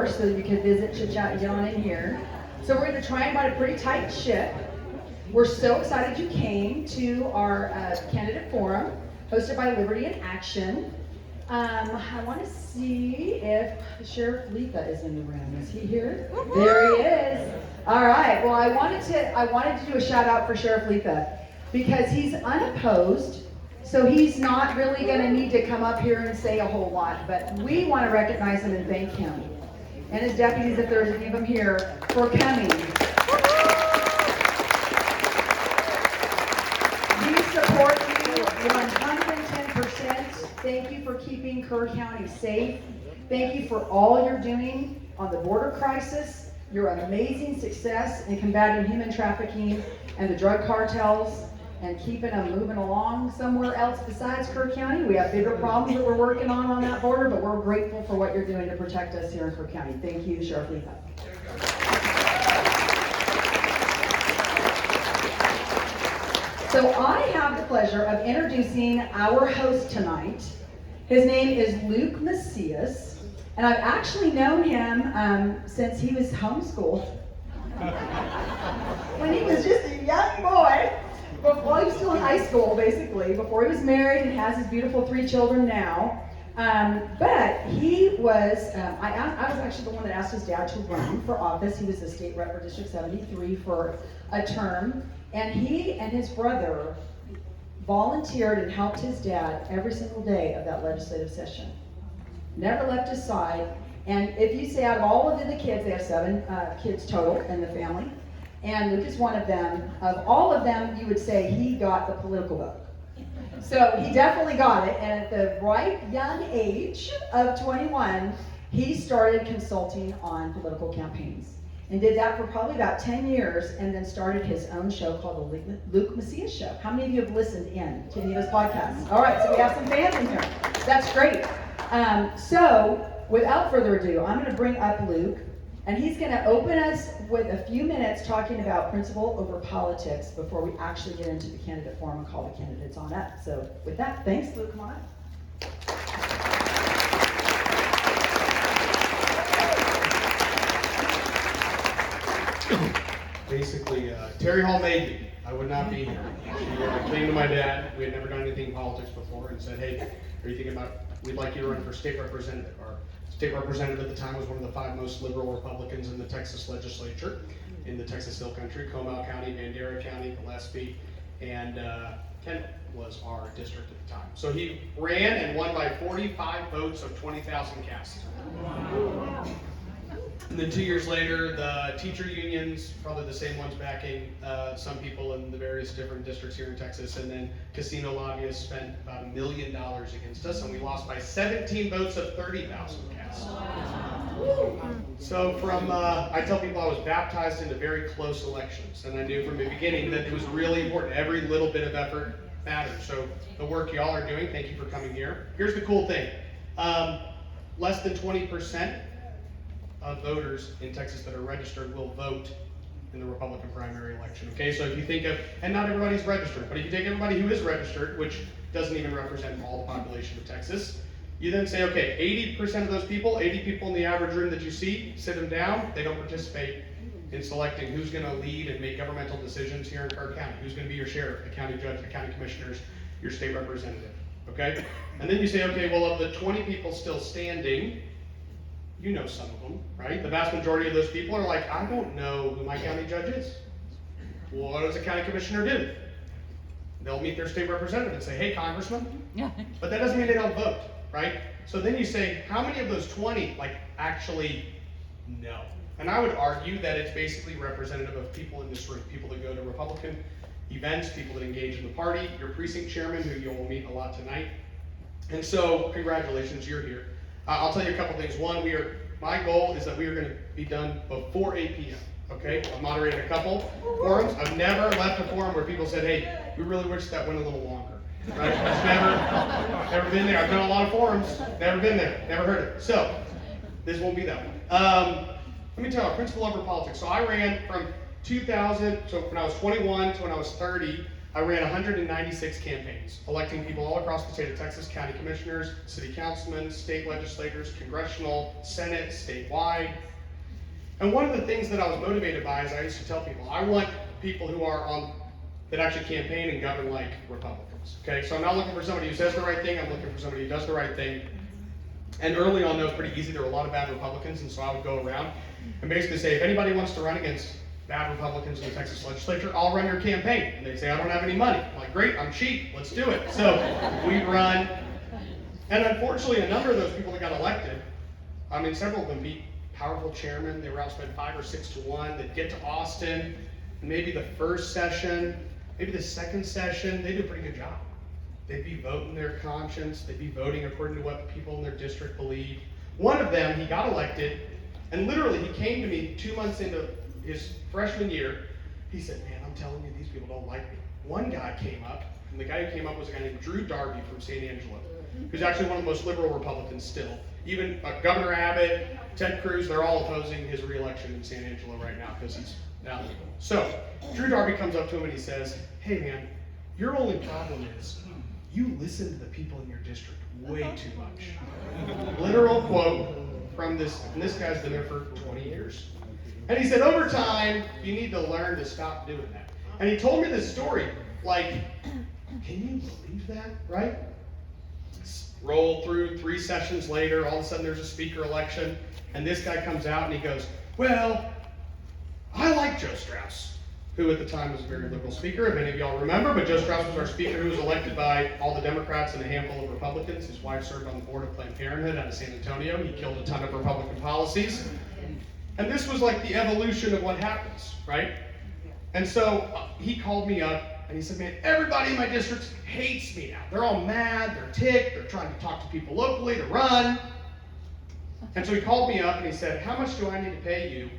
car so that you can visit, chit chat, and get on in here. So we're going to try and run a pretty tight ship. We're so excited you came to our candidate forum hosted by Liberty in Action. I want to see if Sheriff Letha is in the room. Is he here? There he is. All right. Well, I wanted to do a shout out for Sheriff Letha because he's unopposed, so he's not really going to need to come up here and say a whole lot. But we want to recognize him and thank him and his deputies, if there's any of them here, for coming. We support you 110%. Thank you for keeping Kerr County safe. Thank you for all you're doing on the border crisis, your amazing success in combating human trafficking and the drug cartels and keeping them moving along somewhere else besides Kerr County. We have bigger problems that we're working on that border, but we're grateful for what you're doing to protect us here in Kerr County. Thank you, Sheriff Letha. So I have the pleasure of introducing our host tonight. His name is Luke Macias, and I've actually known him since he was homeschooled. When he was just a young boy, before he was still in high school, basically, before he was married and has his beautiful 3 children now. But he was, I was actually the one that asked his dad to run for office. He was the state rep for District 73 for a term. And he and his brother volunteered and helped his dad every single day of that legislative session. Never left his side. And if you say out of all of the kids, they have 7 kids total in the family, and Luke is one of them. Of all of them, you would say he got the political vote. So he definitely got it, and at the right young age of 21, he started consulting on political campaigns. And did that for probably about 10 years, and then started his own show called the Luke Macias Show. How many of you have listened in to any of his podcasts? All right, so we have some fans in here. That's great. So without further ado, I'm going to bring up Luke, and he's going to open us with a few minutes talking about principle over politics before we actually get into the candidate forum and call the candidates on up. So with that, thanks, Luke. Come on up. Basically, Terry Hall made me. I would not be here. She came to my dad. We had never done anything in politics before and said, hey, are you thinking about, we'd like you to run for state representative. Our state representative at the time was one of the 5 most liberal Republicans in the Texas legislature, in the Texas Hill Country, Comal County, Bandera County, Gillespie, and Kent was our district at the time. So he ran and won by 45 votes of 20,000 cast. And then 2 years later, the teacher unions, probably the same ones backing some people in the various different districts here in Texas, and then casino lobbyists spent about $1 million against us, and we lost by 17 votes of 30,000 cast. So from, I tell people I was baptized into very close elections, and I knew from the beginning that it was really important. Every little bit of effort matters. So the work y'all are doing, thank you for coming here. Here's the cool thing. Less than 20% of voters in Texas that are registered will vote in the Republican primary election. Okay, so if you think of, and not everybody's registered, but if you take everybody who is registered, which doesn't even represent all the population of Texas, you then say, okay, 80% of those people, 80 people in the average room that you see, sit them down, they don't participate in selecting who's going to lead and make governmental decisions here in Kerr County, who's going to be your sheriff, the county judge, the county commissioners, your state representative, okay? And then you say, okay, well, of the 20 people still standing, you know some of them, right? The vast majority of those people are like, I don't know who my county judge is. Well, what does a county commissioner do? They'll meet their state representative and say, hey, congressman. But that doesn't mean they don't vote, right? So then you say, how many of those 20 actually know? And I would argue that it's basically representative of people in this room, people that go to Republican events, people that engage in the party, your precinct chairman, who you'll meet a lot tonight. And so, congratulations, you're here. I'll tell you a couple things. One, my goal is that we are going to be done before 8 p.m. Okay? I've moderated a couple forums. I've never left a forum where people said, hey, we really wish that went a little longer. Right? I've never been there. I've done a lot of forums. Never been there. Never heard it. So, this won't be that one. Let me tell you, principle over politics. So I ran from 2000, so when I was 21 to when I was 30, I ran 196 campaigns, electing people all across the state of Texas, county commissioners, city councilmen, state legislators, congressional, senate, statewide. And one of the things that I was motivated by is I used to tell people, I want people who are that actually campaign and govern like Republicans. Okay, so I'm not looking for somebody who says the right thing, I'm looking for somebody who does the right thing. And early on, that was pretty easy. There were a lot of bad Republicans, and so I would go around and basically say, if anybody wants to run against bad Republicans in the Texas legislature, I'll run your campaign. And they'd say, I don't have any money. I'm like, great, I'm cheap, let's do it. So we'd run. And unfortunately, a number of those people that got elected, I mean, several of them beat powerful chairmen. They were outspent 5 or 6 to 1. They'd get to Austin, and maybe the first session, maybe the second session, they do a pretty good job. They'd be voting their conscience. They'd be voting according to what the people in their district believe. One of them, he got elected, and literally he came to me 2 months into his freshman year. He said, man, I'm telling you, these people don't like me. One guy came up, and the guy who came up was a guy named Drew Darby from San Angelo, who's actually one of the most liberal Republicans still. Even Governor Abbott, Ted Cruz, they're all opposing his re-election in San Angelo right now because he's now liberal. So Drew Darby comes up to him and he says, hey man, your only problem is you listen to the people in your district way too much. Literal quote from this, and this guy's been there for 20 years. And he said, over time, you need to learn to stop doing that. And he told me this story, like, can you believe that, right? Roll through 3 sessions later, all of a sudden there's a speaker election, and this guy comes out and he goes, well, I like Joe Strauss, who at the time was a very liberal speaker, if any of y'all remember, but Joe Strauss was our speaker who was elected by all the Democrats and a handful of Republicans. His wife served on the board of Planned Parenthood out of San Antonio. He killed a ton of Republican policies. And this was like the evolution of what happens, right? And so he called me up and he said, man, everybody in my district hates me now. They're all mad, they're ticked, they're trying to talk to people locally to run. And so he called me up and he said, how much do I need to pay you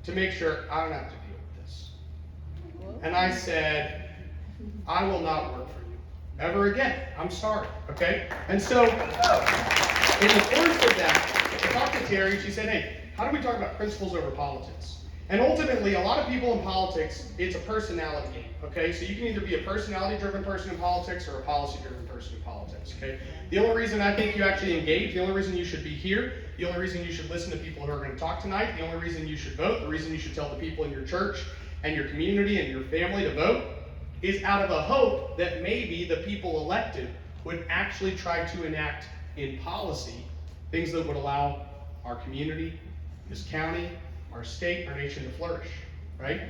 to make sure I don't have to deal with this? And I said, I will not work for you ever again. I'm sorry, okay? And so in the course of that, I talked to Terry. She said, hey, how do we talk about principles over politics? And ultimately, a lot of people in politics, it's a personality game, okay? So you can either be a personality-driven person in politics or a policy-driven person in politics, okay? The only reason I think you actually engage, the only reason you should be here, the only reason you should listen to people who are going to talk tonight, the only reason you should vote, the reason you should tell the people in your church and your community and your family to vote is out of a hope that maybe the people elected would actually try to enact in policy things that would allow our community, this county, our state, our nation to flourish, right?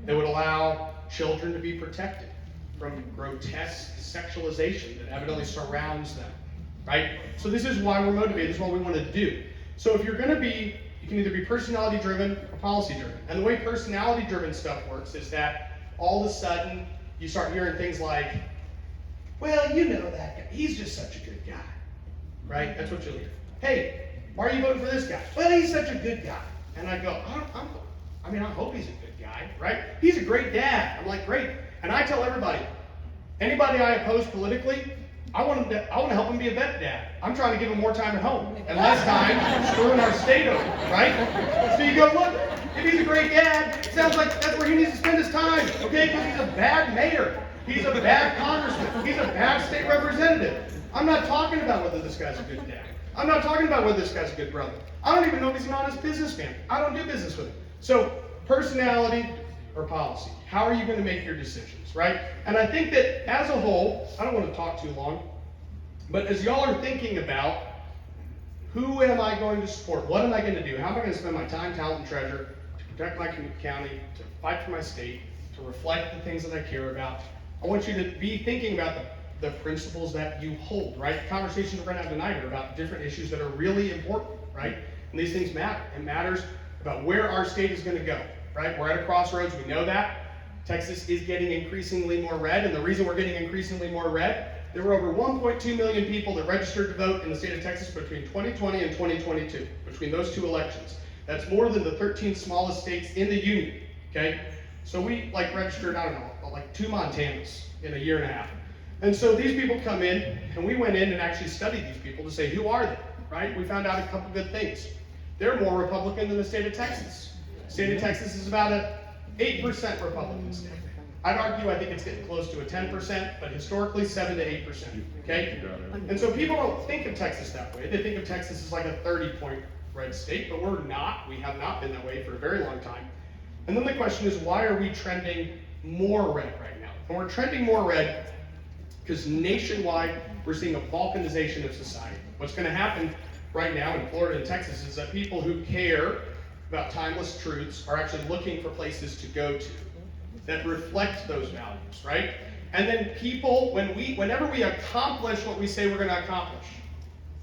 That would allow children to be protected from grotesque sexualization that evidently surrounds them, right? So this is why we're motivated, this is what we want to do. So if you're gonna be, you can either be personality driven or policy driven. And the way personality driven stuff works is that all of a sudden you start hearing things like, well, you know that guy, he's just such a good guy, right? That's what you'll hear. Hey, why are you voting for this guy? Well, he's such a good guy. And I go, I hope he's a good guy, right? He's a great dad. I'm like, great. And I tell everybody, anybody I oppose politically, I want to help him be a better dad. I'm trying to give him more time at home and less time screwing our state over, right? So you go, look, if he's a great dad, it sounds like that's where he needs to spend his time, okay? Because he's a bad mayor. He's a bad congressman. He's a bad state representative. I'm not talking about whether this guy's a good dad. I'm not talking about whether this guy's a good brother. I don't even know if he's an honest businessman. I don't do business with him. So personality or policy, how are you going to make your decisions, right? And I think that as a whole, I don't want to talk too long, but as y'all are thinking about who am I going to support, what am I going to do, how am I going to spend my time, talent, and treasure to protect my county, to fight for my state, to reflect the things that I care about, I want you to be thinking about the principles that you hold, right? The conversations we're going to have tonight are about different issues that are really important, right? And these things matter. It matters about where our state is going to go, right? We're at a crossroads. We know that. Texas is getting increasingly more red, and the reason we're getting increasingly more red, there were over 1.2 million people that registered to vote in the state of Texas between 2020 and 2022, between those 2 elections. That's more than the 13 smallest states in the union, okay? So we registered, I don't know, like 2 Montanas in a year and a half. And so these people come in, and we went in and actually studied these people to say, who are they, right? We found out a couple good things. They're more Republican than the state of Texas. The state of Texas is about an 8% Republican state. I'd argue I think it's getting close to a 10%, but historically 7 to 8%, okay? And so people don't think of Texas that way. They think of Texas as like a 30-point red state, but we're not. We have not been that way for a very long time. And then the question is, why are we trending more red right now? And we're trending more red because nationwide, we're seeing a balkanization of society. What's going to happen right now in Florida and Texas is that people who care about timeless truths are actually looking for places to go to that reflect those values, right? And then people, whenever we accomplish what we say we're going to accomplish,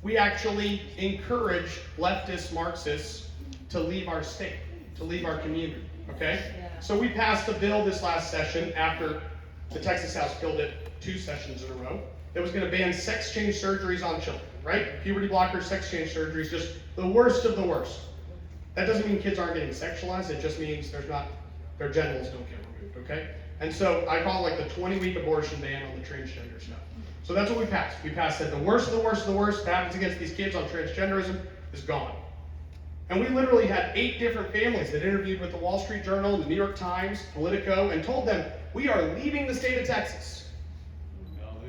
we actually encourage leftist Marxists to leave our state, to leave our community, okay? Yeah. So we passed a bill this last session after the Texas House killed it 2 sessions in a row that was going to ban sex change surgeries on children, right? Puberty blockers, sex change surgeries, just the worst of the worst. That doesn't mean kids aren't getting sexualized, it just means their genitals don't get removed, okay? And so I call it like the 20-week abortion ban on the transgender stuff. So that's what we passed. We passed that the worst of the worst of the worst that happens against these kids on transgenderism is gone. And we literally had 8 different families that interviewed with the Wall Street Journal, the New York Times, Politico, and told them, we are leaving the state of Texas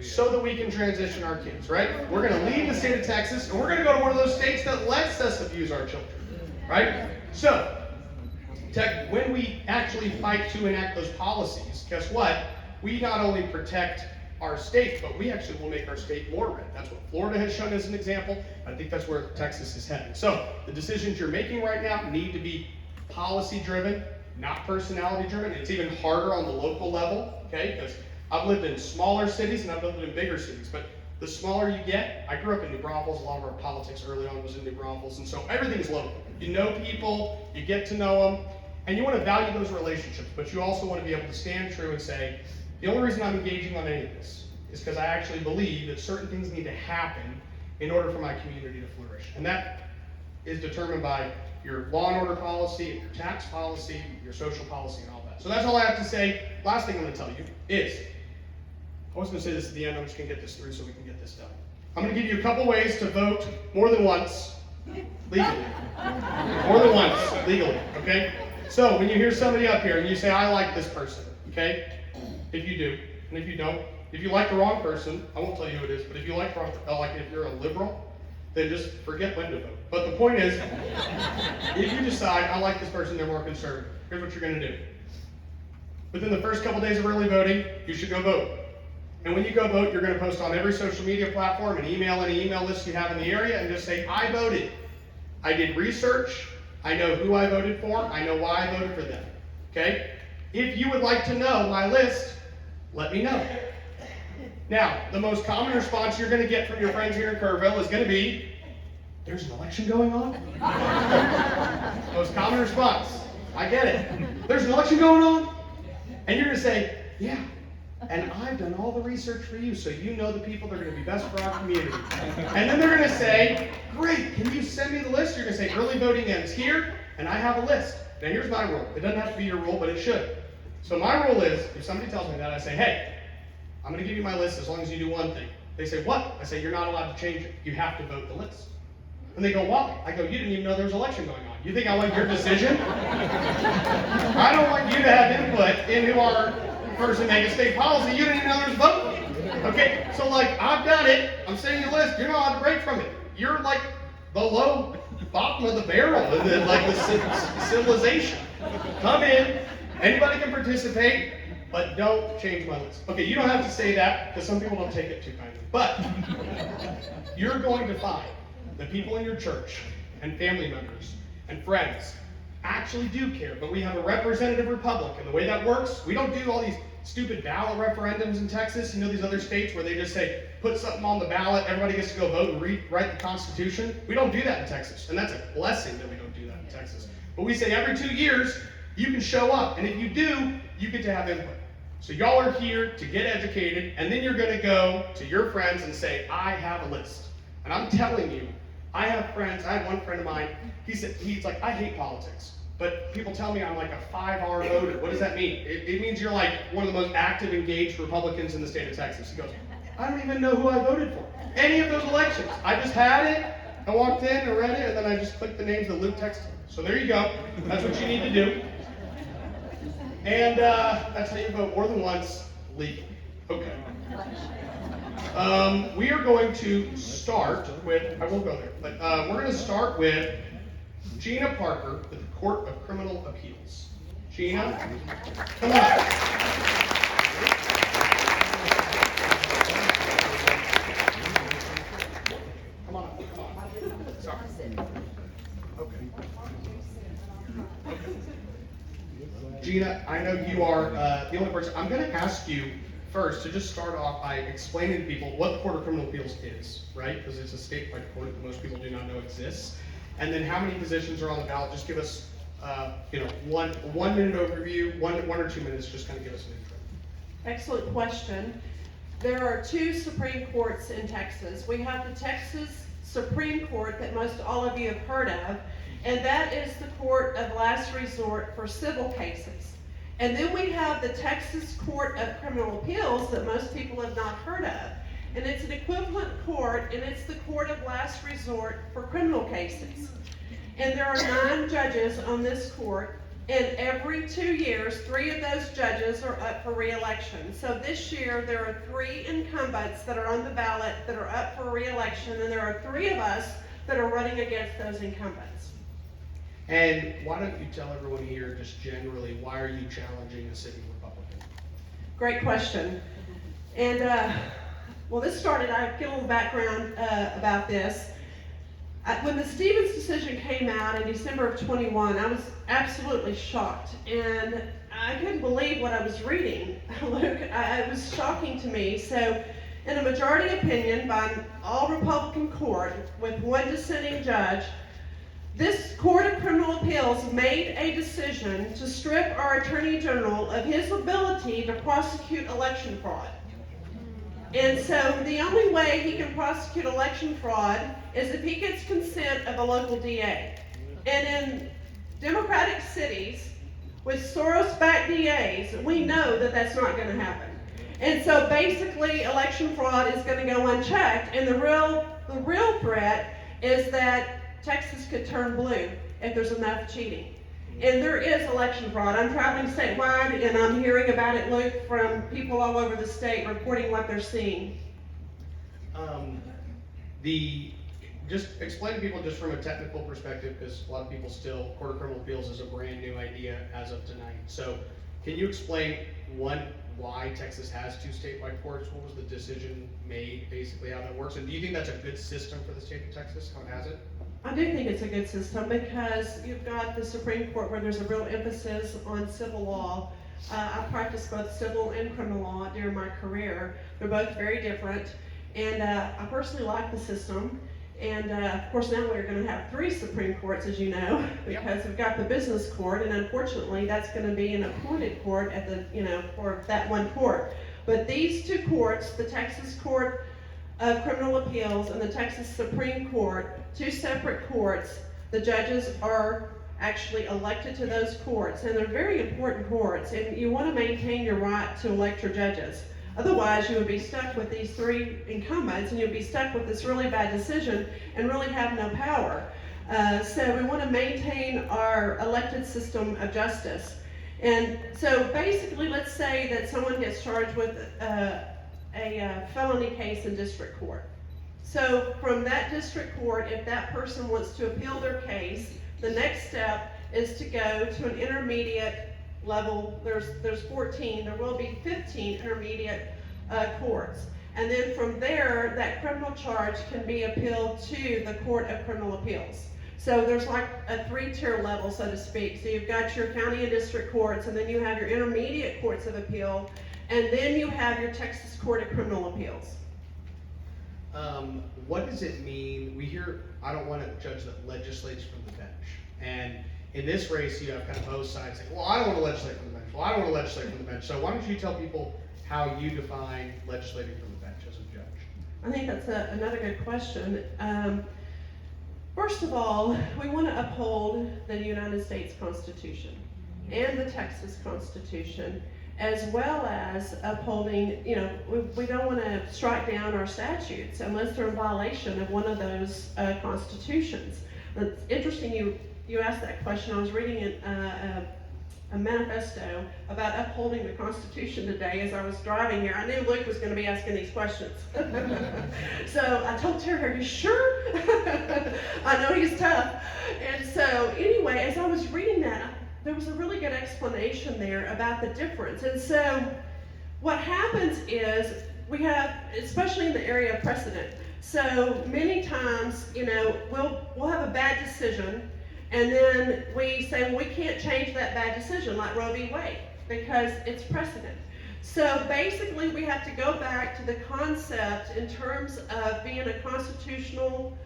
so that we can transition our kids, right? We're going to leave the state of Texas, and we're going to go to one of those states that lets us abuse our children, right? So, when we actually fight to enact those policies, guess what? We not only protect our state, but we actually will make our state more red. That's what Florida has shown as an example. I think that's where Texas is heading. So the decisions you're making right now need to be policy driven, not personality driven. It's even harder on the local level, okay? Because I've lived in smaller cities and I've lived in bigger cities, but the smaller you get, I grew up in New Braunfels. A lot of our politics early on was in New Braunfels, and so everything's local. You know people, you get to know them, and you want to value those relationships, but you also want to be able to stand true and say, the only reason I'm engaging on any of this is because I actually believe that certain things need to happen in order for my community to flourish. And that is determined by your law and order policy, your tax policy, your social policy, and all that. So that's all I have to say. Last thing I'm going to tell you is, I was going to say this at the end, I'm just going to get this through so we can get this done. I'm going to give you a couple ways to vote more than once legally. More than once legally, okay? So when you hear somebody up here and you say, I like this person, okay? If you do, and if you don't, if you like the wrong person, I won't tell you who it is, but if you like the wrong, like if you're a liberal, then just forget when to vote. But the point is, if you decide, I like this person, they're more conservative, here's what you're going to do. Within the first couple days of early voting, you should go vote. And when you go vote, you're going to post on every social media platform and email any email list you have in the area and just say, I voted. I did research. I know who I voted for. I know why I voted for them. Okay? If you would like to know my list, let me know. Now, the most common response you're going to get from your friends here in Kerrville is going to be, there's an election going on? Most common response. I get it. There's an election going on? And you're going to say, yeah. And I've done all the research for you, so you know the people that are going to be best for our community. And then they're going to say, great, can you send me the list? You're going to say, early voting ends here, and I have a list. Now here's my rule. It doesn't have to be your rule, but it should. So my rule is, if somebody tells me that, I say, hey, I'm going to give you my list as long as you do one thing. They say, what? I say, you're not allowed to change it. You have to vote the list. And they go, why? I go, you didn't even know there was an election going on. You think I want your decision? I don't want you to have input into our person making state policy. You didn't even know there was voting. Okay, so like, I've done it. I'm sending you a list. You're not allowed to break from it. You're like the low bottom of the barrel in the civilization. Come in. Anybody can participate, but don't change my list. Okay, you don't have to say that because some people don't take it too kindly. But you're going to find that people in your church and family members and friends actually do care, but we have a representative republic, and the way that works, we don't do all these stupid ballot referendums in Texas, you know, these other states where they just say, put something on the ballot, everybody gets to go vote and rewrite the Constitution. We don't do that in Texas, and that's a blessing that we don't do that in Texas. But we say every 2 years, you can show up, and if you do, you get to have input. So y'all are here to get educated, and then you're going to go to your friends and say, I have a list. And I'm telling you, I have friends, I had one friend of mine, he's like, I hate politics. But people tell me I'm like a 5R voter. What does that mean? It means you're like one of the most active, engaged Republicans in the state of Texas. He goes, I don't even know who I voted for. Any of those elections. I just had it, I walked in and read it, and then I just clicked the names that Luke texted me. So there you go. That's what you need to do. And that's how you vote more than once legally. Okay. We are going to start with, I won't go there, but we're going to start with Gina Parker with the Court of Criminal Appeals. Gina, come on. Come on. Sorry. Okay. Gina, I know you are the only person. I'm going to ask you first to just start off by explaining to people what the Court of Criminal Appeals is, right? Because it's a statewide court that most people do not know exists. And then how many positions are on the ballot? Just give us, 1 minute overview, one or 2 minutes. Just kind of give us an intro. Excellent question. There are two Supreme Courts in Texas. We have the Texas Supreme Court that most all of you have heard of, and that is the court of last resort for civil cases. And then we have the Texas Court of Criminal Appeals that most people have not heard of. And it's an equivalent court, and it's the court of last resort for criminal cases. And there are 9 judges on this court, and every 2 years, 3 of those judges are up for re-election. So this year, there are 3 incumbents that are on the ballot that are up for re-election, and there are 3 of us that are running against those incumbents. And why don't you tell everyone here, just generally, why are you challenging a sitting Republican? Great question. And well, this started, I'll give a little background about this. When the Stevens decision came out in December of 21, I was absolutely shocked. And I couldn't believe what I was reading. Luke, it was shocking to me. So, in a majority opinion by an all-Republican court with 1 dissenting judge, this Court of Criminal Appeals made a decision to strip our Attorney General of his ability to prosecute election fraud. And so the only way he can prosecute election fraud is if he gets consent of a local DA. And in Democratic cities with Soros-backed DAs, we know that that's not going to happen. And so basically election fraud is going to go unchecked, and the real threat is that Texas could turn blue if there's enough cheating. And there is election fraud. I'm traveling statewide, and I'm hearing about it, Luke, from people all over the state reporting what they're seeing. Just explain to people just from a technical perspective, because a lot of people still, Court of Criminal Appeals is a brand new idea as of tonight. So can you explain, why Texas has 2 statewide courts? What was the decision made, basically how that works? And do you think that's a good system for the state of Texas, how it has it? I do think it's a good system because you've got the Supreme Court where there's a real emphasis on civil law. I practiced both civil and criminal law during my career. They're both very different, and I personally like the system. And of course now we're going to have 3 Supreme Courts, as you know, because we've got the business court, and unfortunately that's going to be an appointed court at the, for that one court. But these 2 courts, the Texas Court of Criminal Appeals and the Texas Supreme Court, 2 separate courts, the judges are actually elected to those courts, and they're very important courts, and you want to maintain your right to elect your judges. Otherwise, you would be stuck with these 3 incumbents, and you'd be stuck with this really bad decision and really have no power. So we want to maintain our elected system of justice. And so basically, let's say that someone gets charged with a felony case in district court. So from that district court, if that person wants to appeal their case, the next step is to go to an intermediate level. There's 14, there will be 15 intermediate courts. And then from there, that criminal charge can be appealed to the Court of Criminal Appeals. So there's like a 3-tier level, so to speak. So you've got your county and district courts, and then you have your intermediate courts of appeal, and then you have your Texas Court of Criminal Appeals. What does it mean? We hear, I don't want a judge that legislates from the bench. And in this race, you have kind of both sides saying, well, I don't want to legislate from the bench. Well, I don't want to legislate from the bench. So why don't you tell people how you define legislating from the bench as a judge? I think that's another good question. First of all, we want to uphold the United States Constitution and the Texas Constitution, as well as upholding, we don't want to strike down our statutes unless they're in violation of one of those constitutions. It's interesting you asked that question. I was reading a manifesto about upholding the Constitution today as I was driving here. I knew Luke was going to be asking these questions. So I told Terry, "Are you sure?" I know he's tough. And so anyway, as I was reading that, there was a really good explanation there about the difference. And so what happens is we have, especially in the area of precedent, so many times, we'll have a bad decision, and then we say, well, we can't change that bad decision, like Roe v. Wade, because it's precedent. So basically, we have to go back to the concept in terms of being a constitutional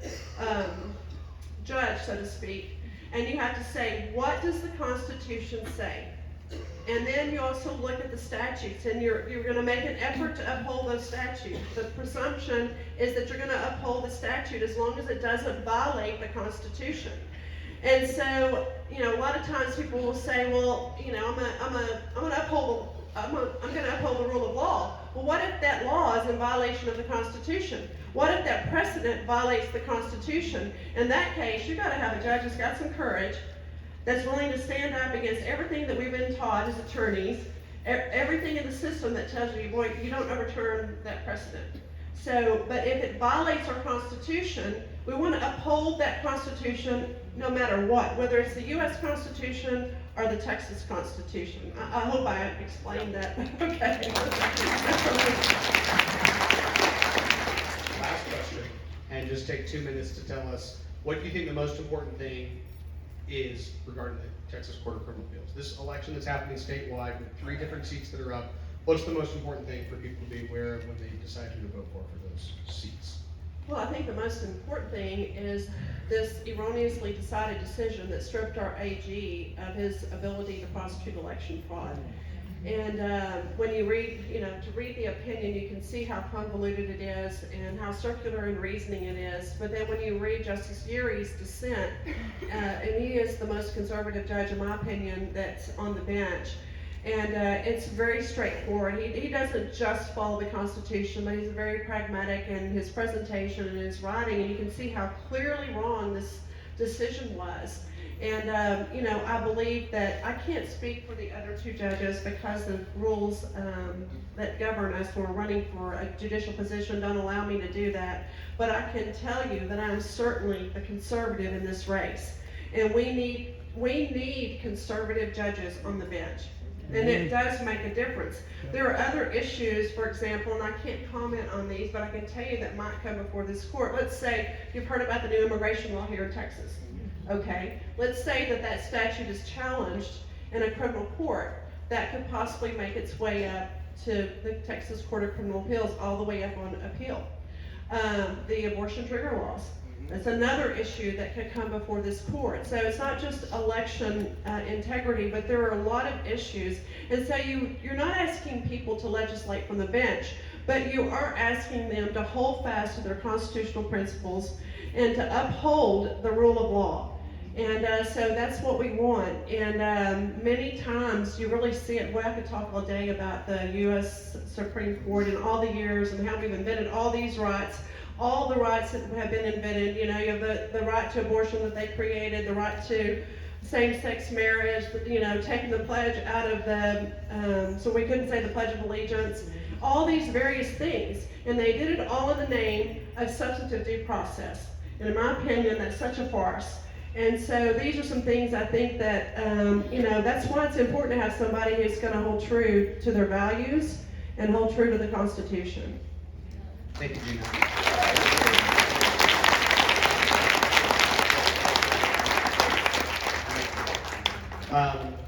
judge, so to speak, and you have to say, what does the Constitution say? And then you also look at the statutes, and you're going to make an effort to uphold those statutes. The presumption is that you're going to uphold the statute as long as it doesn't violate the Constitution. And so, a lot of times people will say, well, I'm going to uphold the rule of law. Well, what if that law is in violation of the Constitution? What if that precedent violates the Constitution? In that case, you've got to have a judge that's got some courage, that's willing to stand up against everything that we've been taught as attorneys, everything in the system that tells you, boy, you don't overturn that precedent. So, but if it violates our Constitution, we want to uphold that Constitution no matter what, whether it's the U.S. Constitution or the Texas Constitution. I hope I explained that. Okay. Last question, and just take 2 minutes to tell us, what do you think the most important thing is regarding the Texas Court of Criminal Appeals? This election that's happening statewide with 3 different seats that are up, what's the most important thing for people to be aware of when they decide who to vote for those seats? Well, I think the most important thing is this erroneously decided decision that stripped our AG of his ability to prosecute election fraud. And when you read, to read the opinion, you can see how convoluted it is and how circular in reasoning it is. But then when you read Justice Urey's dissent, and he is the most conservative judge, in my opinion, that's on the bench. And it's very straightforward. He doesn't just follow the Constitution, but he's very pragmatic in his presentation and his writing, and you can see how clearly wrong this decision was. And, I believe that I can't speak for the other 2 judges because the rules that govern us when we're running for a judicial position don't allow me to do that. But I can tell you that I'm certainly the conservative in this race. And we need conservative judges on the bench. And it does make a difference. There are other issues, for example, and I can't comment on these, but I can tell you that might come before this court. Let's say you've heard about the new immigration law here in Texas. Okay, let's say that statute is challenged in a criminal court. That could possibly make its way up to the Texas Court of Criminal Appeals, all the way up on appeal. The abortion trigger laws. That's another issue that could come before this court. So it's not just election integrity, but there are a lot of issues. And so you're not asking people to legislate from the bench, but you are asking them to hold fast to their constitutional principles and to uphold the rule of law. And so that's what we want. And many times you really see it. Well, I could talk all day about the U.S. Supreme Court and all the years and how we've invented all these rights. All the rights that have been invented, you have the right to abortion that they created, the right to same-sex marriage, taking the pledge out of the, so we couldn't say the Pledge of Allegiance, all these various things. And they did it all in the name of substantive due process. And in my opinion, that's such a farce. And so these are some things I think that, that's why it's important to have somebody who's going to hold true to their values and hold true to the Constitution. Thank you, Gina.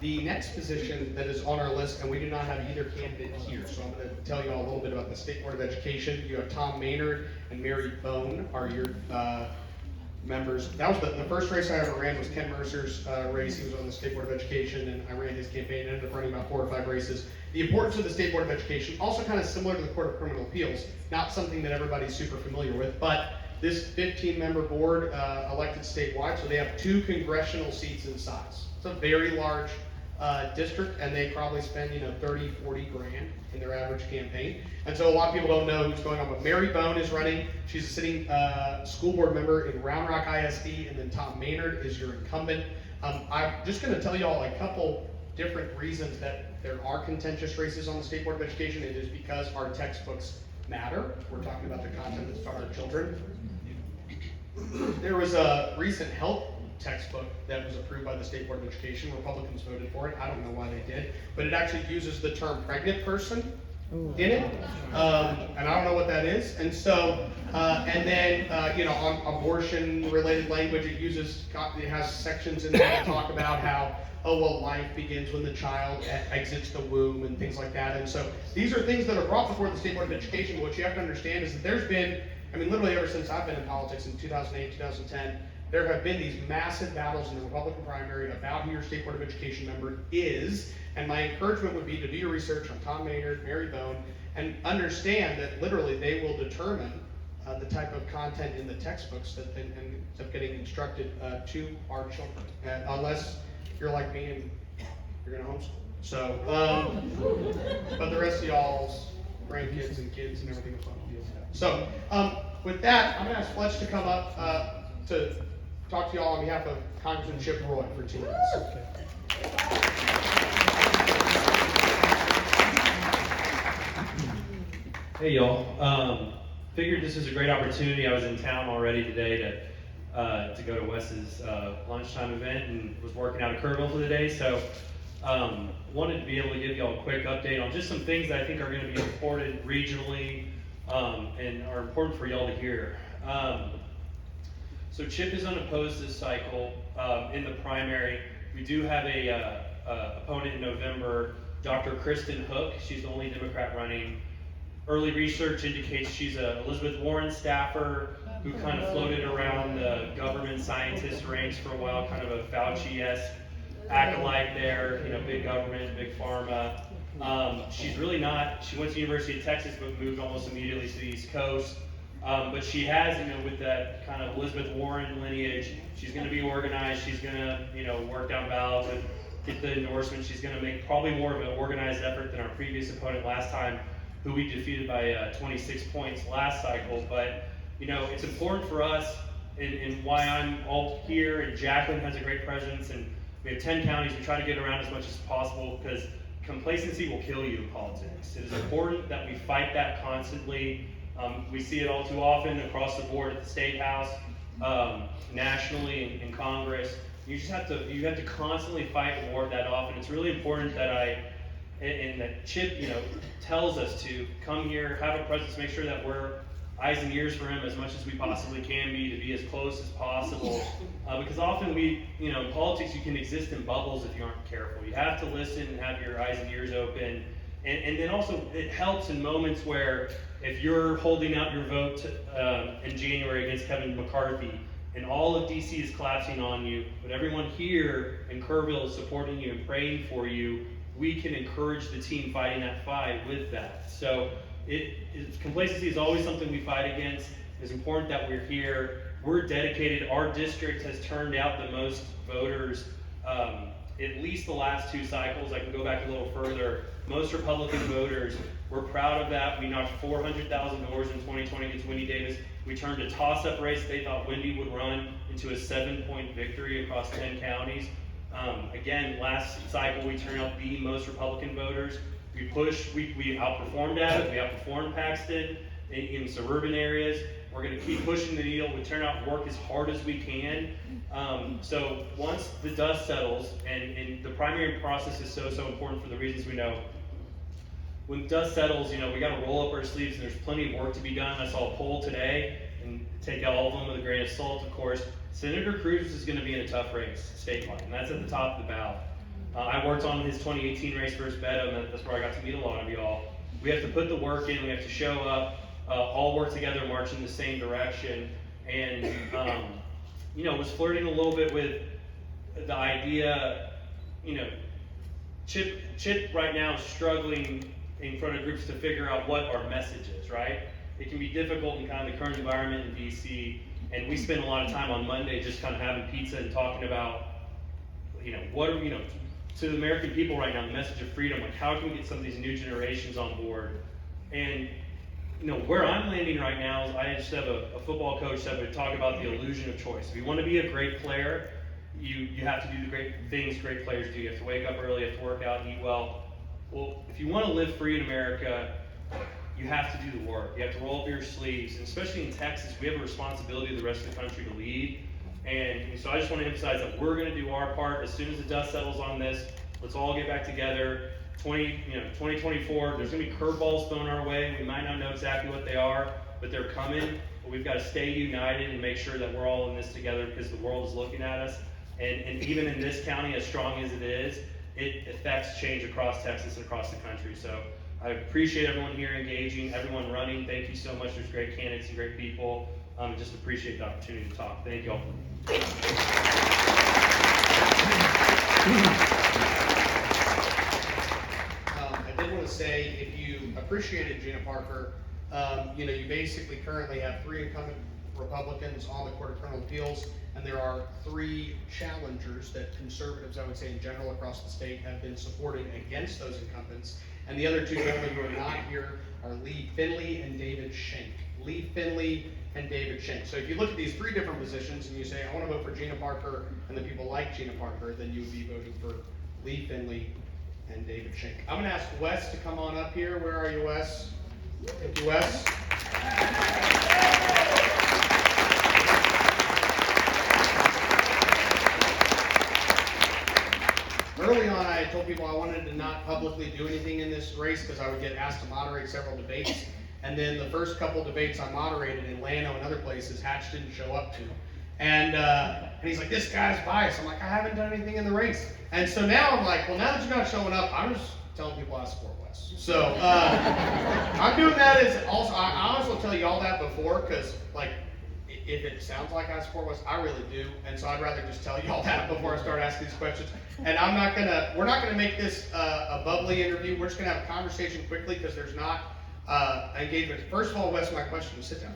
The next position that is on our list, and we do not have either candidate here, so I'm going to tell you all a little bit about the State Board of Education. You have Tom Maynard and Mary Bone are your members. That was the first race I ever ran was Ken Mercer's race. He was on the State Board of Education, and I ran his campaign and ended up running about 4 or 5 races. The importance of the State Board of Education, also kind of similar to the Court of Criminal Appeals, not something that everybody's super familiar with, but this 15-member board elected statewide, so they have 2 congressional seats in size. It's a very large district, and they probably spend 30, 40 grand in their average campaign. And so a lot of people don't know who's going on, but Mary Bone is running. She's a sitting school board member in Round Rock ISD, and then Tom Maynard is your incumbent. I'm just going to tell you all a couple different reasons that there are contentious races on the State Board of Education. It is because our textbooks matter. We're talking about the content that's taught our children. There was a recent health textbook that was approved by the State Board of Education. Republicans voted for it. I don't know why they did, but it actually uses the term pregnant person in it, and I don't know what that is. And so, and then on abortion-related language, it has sections in there that talk about how, oh well, life begins when the child exits the womb and things like that. And so these are things that are brought before the State Board of Education. But what you have to understand is that there's been, literally ever since I've been in politics in 2008, 2010, there have been these massive battles in the Republican primary about who your State Board of Education member is. And my encouragement would be to do your research on Tom Maynard, Mary Bone, and understand that literally they will determine the type of content in the textbooks that ends up getting instructed to our children, unless you're like me and you're going to homeschool. So, but the rest of y'all's grandkids and kids and everything will fun deal with that. So, with that, I'm going to ask Fletch to come up to talk to y'all on behalf of Congressman Chip Roy for 2 minutes. Hey y'all, figured this was a great opportunity. I was in town already today to go to Wes's lunchtime event and was working out of Kerrville for the day, so wanted to be able to give y'all a quick update on just some things that I think are going to be important regionally and are important for y'all to hear. So Chip is unopposed this cycle in the primary. We do have a opponent in November, Dr. Kristen Hook. She's the only Democrat running. Early research indicates she's a Elizabeth Warren staffer who kind of floated around the government scientist ranks for a while, kind of a Fauci-esque acolyte there, big government, big pharma. She's really not. She went to the University of Texas, but moved almost immediately to the East Coast. But she has, with that kind of Elizabeth Warren lineage, she's going to be organized. She's going to, work down ballots and get the endorsement. She's going to make probably more of an organized effort than our previous opponent last time, who we defeated by 26 points last cycle. But, it's important for us, and why I'm all here, and Jacqueline has a great presence, and we have 10 counties. We try to get around as much as possible because complacency will kill you in politics. It is important that we fight that constantly. We see it all too often across the board at the State House, nationally in Congress. You have to constantly fight more of that off, and it's really important that that Chip, tells us to come here, have a presence, make sure that we're eyes and ears for him as much as we possibly can be, to be as close as possible. Because often in politics, you can exist in bubbles if you aren't careful. You have to listen and have your eyes and ears open. And then also, it helps in moments where if you're holding out your vote in January against Kevin McCarthy, and all of DC is collapsing on you, but everyone here in Kerrville is supporting you and praying for you, we can encourage the team fighting that fight with that. So complacency is always something we fight against. It's important that we're here. We're dedicated. Our district has turned out the most voters, at least the last 2 cycles. I can go back a little further. Most Republican voters. We're proud of that. We knocked 400,000 doors in 2020 against Wendy Davis. We turned a toss-up race they thought Wendy would run into a 7-point victory across 10 counties. Again, last cycle we turned out the most Republican voters. We outperformed at it. We outperformed Paxton in suburban areas. We're going to keep pushing the needle. We turn out and work as hard as we can. So once the dust settles, and the primary process is so important for the reasons we know. When dust settles, we got to roll up our sleeves, and there's plenty of work to be done. I saw a poll today, and take all of them with a grain of salt, of course. Senator Cruz is going to be in a tough race statewide, and that's at the top of the ballot. I worked on his 2018 race for Beto, and that's where I got to meet a lot of y'all. We have to put the work in. We have to show up, all work together, march in the same direction. And was flirting a little bit with the idea. Chip right now is struggling in front of groups to figure out what our message is. Right? It can be difficult in kind of the current environment in DC. And we spend a lot of time on Monday just kind of having pizza and talking about, what are, to the American people right now, the message of freedom, like how can we get some of these new generations on board? And, where I'm landing right now is I just have a football coach that would talk about the illusion of choice. If you want to be a great player, you have to do the great things great players do. You have to wake up early, you have to work out, eat well. Well, if you want to live free in America, you have to do the work. You have to roll up your sleeves, and especially in Texas, we have a responsibility to the rest of the country to lead. And so I just want to emphasize that we're going to do our part. As soon as the dust settles on this, let's all get back together. 2024, there's going to be curveballs thrown our way. We might not know exactly what they are, but they're coming. But we've got to stay united and make sure that we're all in this together, because the world is looking at us. And even in this county, as strong as it is, it affects change across Texas and across the country. So I appreciate everyone here engaging, everyone running. Thank you so much. There's great candidates and great people. Just appreciate the opportunity to talk. Thank you all. I did want to say, if you appreciated Gina Parker, you basically currently have 3 incumbent Republicans on the Court of Criminal Appeals, and there are 3 challengers that conservatives, I would say in general across the state, have been supporting against those incumbents. And the other 2 gentlemen who are not here are Lee Finley and David Schenck. Lee Finley and David Schenck. So if you look at these 3 different positions and you say, I want to vote for Gina Parker and the people like Gina Parker, then you would be voting for Lee Finley and David Schenck. I'm going to ask Wes to come on up here. Where are you, Wes? Thank you, Wes. Early on, I told people I wanted to not publicly do anything in this race because I would get asked to moderate several debates. And then the first couple debates I moderated in Lano and other places, Hatch didn't show up to. And he's like, this guy's biased. I'm like, I haven't done anything in the race. And so now I'm like, well, now that you're not showing up, I'm just telling people I support Wes. So I'm doing that as also, I honestly will tell you all that before, because like, if it sounds like I support Wes, I really do. And so I'd rather just tell you all that before I start asking these questions. And we're not gonna make this a bubbly interview. We're just gonna have a conversation quickly, because there's not engagement. First of all, Wes, my question is, sit down.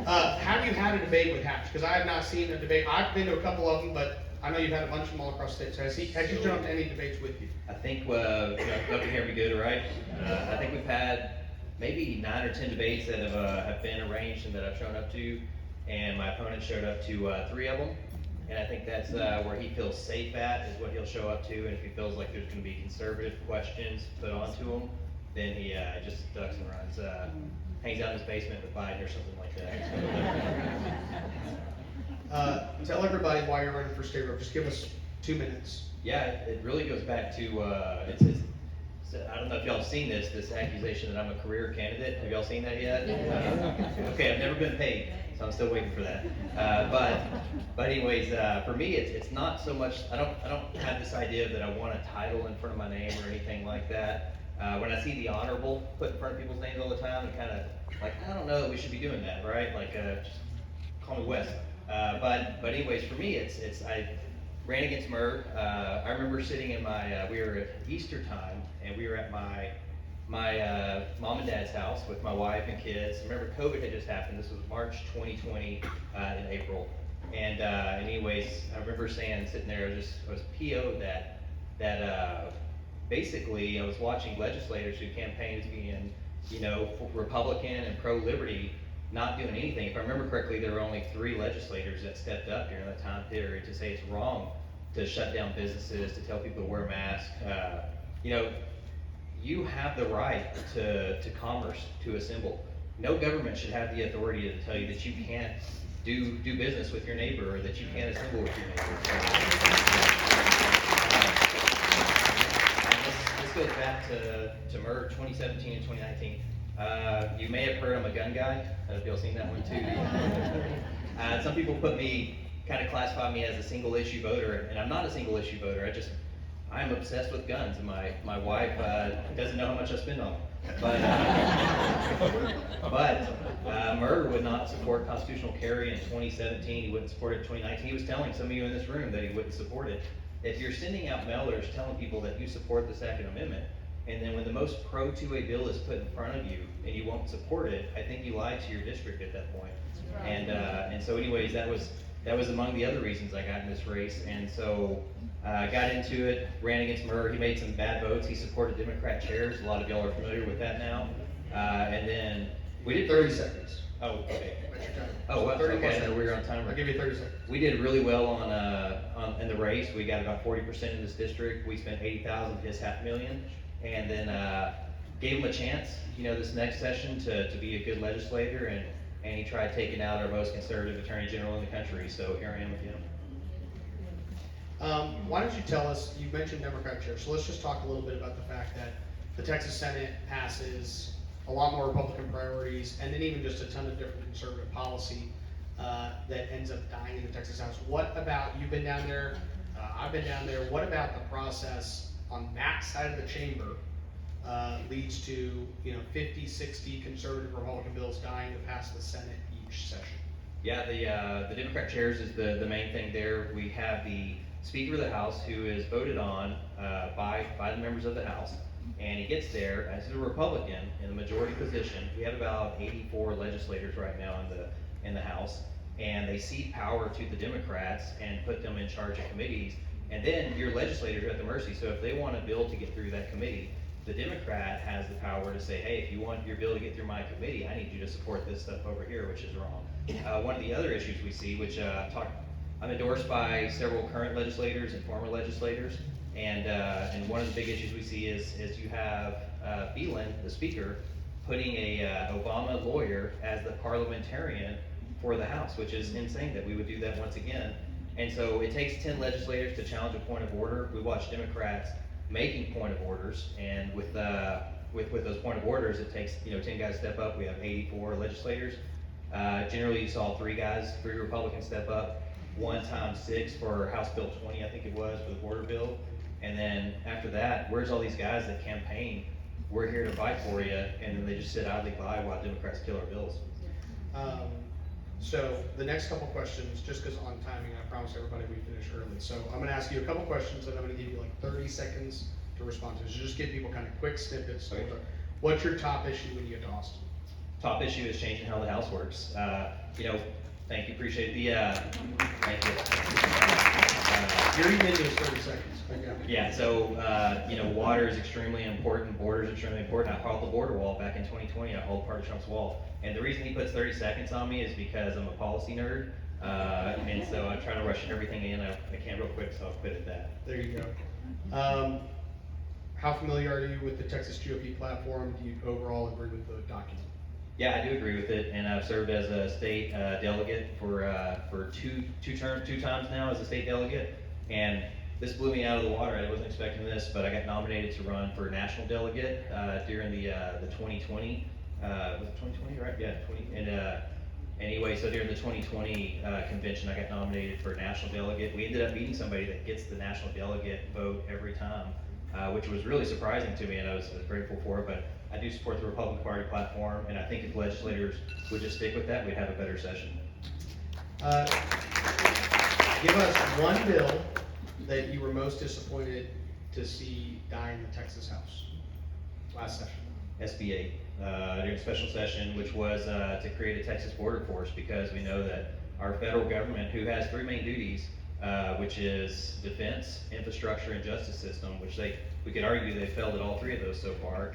Have you had a debate with Hatch? Because I have not seen a debate. I've been to a couple of them, but I know you've had a bunch of them all across the state. So has you jumped any debates with you? I think, you can hear me good, right? I think we've had maybe 9 or 10 debates that have been arranged and that I've shown up to, and my opponent showed up to 3 of them. And I think that's where he feels safe at, is what he'll show up to. And if he feels like there's going to be conservative questions put onto him, then he just ducks and runs, hangs out in his basement with Biden or something like that. Tell everybody why you're running for state rep. Just give us 2 minutes. Yeah, it really goes back to, I don't know if y'all have seen this accusation that I'm a career candidate. Have y'all seen that yet? Okay, I've never been paid, so I'm still waiting for that. But anyways, for me, it's not so much, I don't have this idea that I want a title in front of my name or anything like that. When I see the honorable put in front of people's names all the time, I'm kind of like, I don't know that we should be doing that, right? Like, just call me Wes. But anyways, for me, I ran against Murr. I remember sitting in we were at Easter time, and we were at my mom and dad's house with my wife and kids. Remember, COVID had just happened. This was March 2020 in April. And anyways, I remember sitting there, I was PO'd that basically I was watching legislators who campaigned as being, Republican and pro-liberty, not doing anything. If I remember correctly, there were only 3 legislators that stepped up during that time period to say it's wrong to shut down businesses, to tell people to wear masks. You have the right to commerce, to assemble. No government should have the authority to tell you that you can't do business with your neighbor, or that you can't assemble with your neighbor. This goes back to Murr 2017 and 2019. You may have heard I'm a gun guy. Have y'all seen that one too? Some people kind of classify me as a single issue voter, and I'm not a single issue voter. I'm obsessed with guns, and my wife doesn't know how much I spend on them. But Murr would not support constitutional carry in 2017. He wouldn't support it in 2019. He was telling some of you in this room that he wouldn't support it. If you're sending out mailers telling people that you support the Second Amendment, and then when the most pro-2A bill is put in front of you and you won't support it, I think you lied to your district at that point. Right. And so anyways, that was among the other reasons I got in this race. And so I got into it, ran against Murr. He made some bad votes. He supported Democrat chairs. A lot of y'all are familiar with that now. And then we did 30 seconds. Oh, okay. That's your time. Oh, wow, 30 okay, I seconds. know we were on timer. I'll give you 30 seconds. We did really well in the race. We got about 40% in this district. We spent 80,000, his $500,000, and then gave him a chance, this next session to be a good legislator, and he tried taking out our most conservative attorney general in the country. So here I am with him. Why don't you tell us, you mentioned Democrat chair, so let's just talk a little bit about the fact that the Texas Senate passes a lot more Republican priorities, and then even just a ton of different conservative policy that ends up dying in the Texas House. What about, you've been down there, I've been down there, what about the process on that side of the chamber leads to 50, 60 conservative Republican bills dying to pass the Senate each session? Yeah, the Democrat chairs is the main thing there. We have the Speaker of the House who is voted on by the members of the House, and he gets there as a Republican in the majority position. We have about 84 legislators right now in the House, and they cede power to the Democrats and put them in charge of committees. And then your legislators are at the mercy. So if they want a bill to get through that committee, the Democrat has the power to say, hey, if you want your bill to get through my committee, I need you to support this stuff over here, which is wrong. One of the other issues we see, which I'm endorsed by several current legislators and former legislators, and one of the big issues we see is you have Phelan, the speaker, putting a Obama lawyer as the parliamentarian for the House, which is insane that we would do that once again. And so it takes 10 legislators to challenge a point of order. We watch Democrats making point of orders, and with those point of orders, it takes 10 guys step up. We have 84 legislators. Generally, you saw 3 Republicans step up. 1 times 6 for House Bill 20, I think it was, for the border bill. And then after that, where's all these guys that campaign? We're here to fight for you, and then they just sit idly by while Democrats kill our bills. So the next couple questions, just because on timing, I promise everybody we finish early. So I'm going to ask you a couple questions, and I'm going to give you like 30 seconds to respond to. So just give people kind of quick snippets. Okay. What's your top issue when you get to Austin? Top issue is changing how the House works. Thank you, appreciate the, thank you. You're even into 30 seconds. Okay. Yeah, so, water is extremely important, borders are extremely important. I called the border wall back in 2020, I called part of Trump's wall. And the reason he puts 30 seconds on me is because I'm a policy nerd, and so I try to rush everything in. I can't real quick, so I'll quit at that. There you go. How familiar are you with the Texas GOP platform? Do you overall agree with the document? Yeah, I do agree with it, and I've served as a state delegate for two times now as a state delegate, and this blew me out of the water. I wasn't expecting this, but I got nominated to run for national delegate during the 2020. Was it 2020, right? Yeah, 20. And anyway, so during the 2020 convention, I got nominated for national delegate. We ended up meeting somebody that gets the national delegate vote every time, which was really surprising to me, and I was grateful for it. But I do support the Republican Party platform, and I think if legislators would just stick with that, we'd have a better session. Give us one bill that you were most disappointed to see die in the Texas House last session. SB 8 during special session, which was to create a Texas border force, because we know that our federal government, who has 3 main duties, which is defense, infrastructure, and justice system, which we could argue they failed at all 3 of those so far.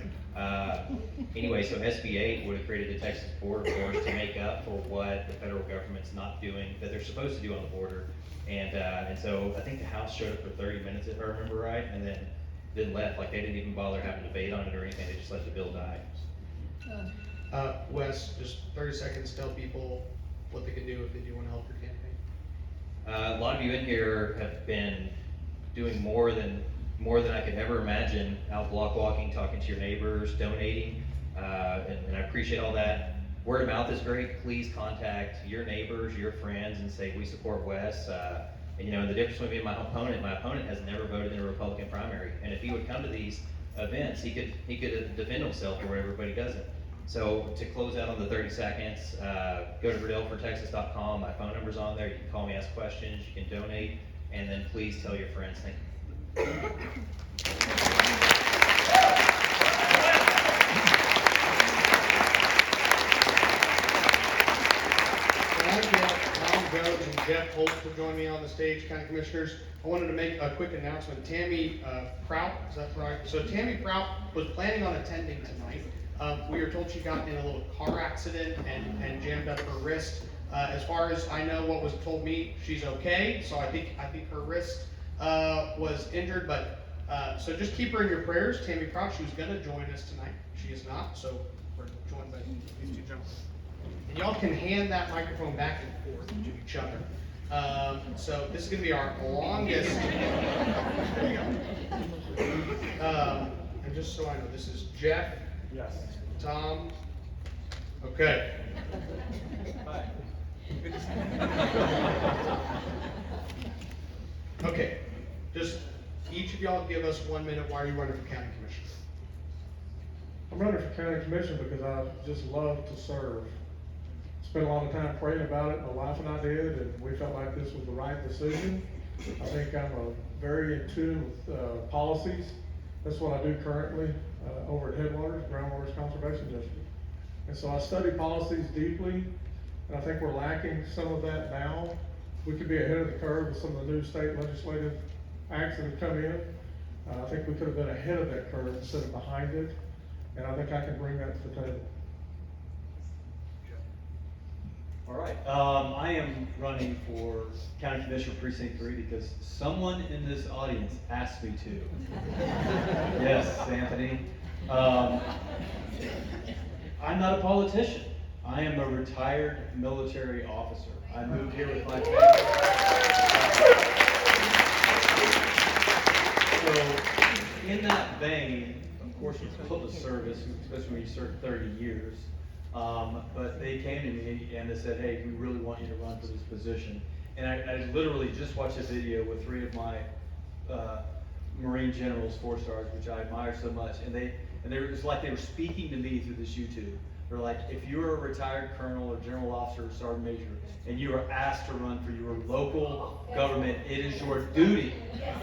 Anyway, so SB 8 would have created a Texas border force to make up for what the federal government's not doing, that they're supposed to do on the border. And so I think the House showed up for 30 minutes, if I remember right, and then left. Like, they didn't even bother having a debate on it or anything. They just let the bill die. Wes, just 30 seconds, tell people what they can do if they do want to help your campaign. A lot of you in here have been doing more than I could ever imagine, out block walking, talking to your neighbors, donating, and I appreciate all that. Word of mouth is great. Please contact your neighbors, your friends, and say we support Wes. And the difference between me and my opponent has never voted in a Republican primary, and if he would come to these events, he could defend himself or whatever, but he doesn't. So to close out on the 30 seconds, go to RiddellForTexas.com. My phone number's on there. You can call me, ask questions, you can donate, and then please tell your friends. Thank you. Can I get Tom Goat and Jeff Holt to join me on the stage, County Commissioners? I wanted to make a quick announcement. Tammy Prout, is that right? So Tammy Prout was planning on attending tonight. We are told she got in a little car accident and jammed up her wrist. As far as I know, what was told me, she's okay. So I think her wrist was injured, but so just keep her in your prayers. Tammy Crouch, she was going to join us tonight. She is not, so we're joined by these two gentlemen. And y'all can hand that microphone back and forth to each other. So this is going to be our longest. There you go. And just so I know, this is Jeff. Yes. Tom. Okay. Hi. Okay. Just each of y'all give us 1 minute. Why are you running for county commissioner? I'm running for county commission because I just love to serve. Spent a lot of time praying about it, my wife and I did, and we felt like this was the right decision. I think I'm very in tune with policies. That's what I do currently over at Headwaters, Groundwaters Conservation District. And so I study policies deeply, and I think we're lacking some of that now. We could be ahead of the curve with some of the new state legislative acts that have come in. I think we could have been ahead of that curve instead of behind it, and I think I can bring that to the table. All right, I am running for County Commissioner Precinct 3 because someone in this audience asked me to. Yes, Anthony. I'm not a politician. I am a retired military officer. I moved here with my family. So, in that vein, of course, it's public service, especially when you serve 30 years. But they came to me and they said, hey, we really want you to run for this position. And I literally just watched a video with 3 of my Marine generals, 4-stars, which I admire so much. And it was like they were speaking to me through this YouTube. They're like, if you're a retired colonel or general officer or sergeant major, and you are asked to run for your local government, it is your duty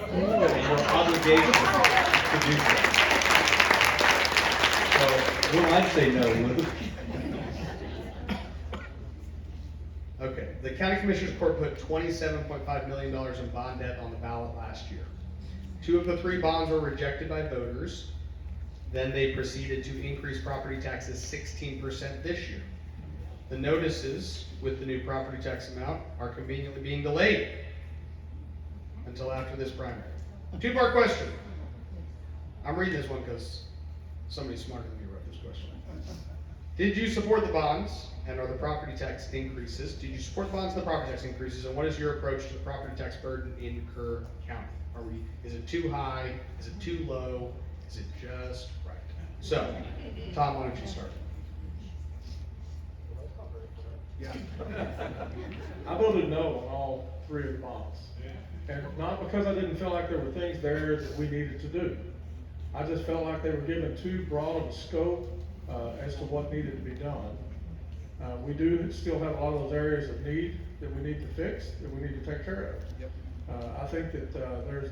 and your obligation to do so. So, we might say no, Luke. Okay, the county commissioners court put $27.5 million in bond debt on the ballot last year. 2 of the 3 bonds were rejected by voters. Then they proceeded to increase property taxes 16% this year. The notices with the new property tax amount are conveniently being delayed until after this primary. 2-part question. I'm reading this one because somebody smarter than me wrote this question. Did you support the bonds and are the property tax increases? Did you support the bonds and the property tax increases? And what is your approach to the property tax burden in Kerr County? Is it too high? Is it too low? Is it just right? So, Tom, why don't you start? Yeah. I voted no on all 3 of the bonds. And not because I didn't feel like there were things there that we needed to do. I just felt like they were given too broad of a scope as to what needed to be done. We do still have a lot of those areas of need that we need to fix, that we need to take care of. Yep. I think that there's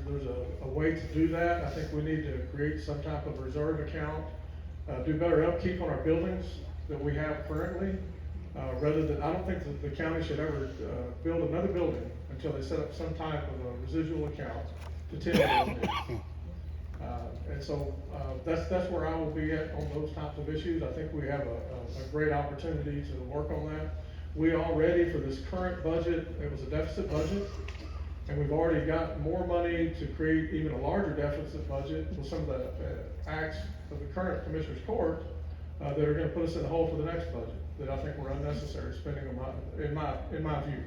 a way to do that. I think we need to create some type of reserve account, do better upkeep on our buildings that we have currently. Rather than, I don't think that the county should ever build another building until they set up some type of a residual account to tend those needs. And so that's where I will be at on those types of issues. I think we have a great opportunity to work on that. We already, for this current budget, it was a deficit budget, and we've already got more money to create even a larger deficit budget with some of the acts of the current Commissioner's Court that are going to put us in the hole for the next budget that I think were unnecessary spending in my view.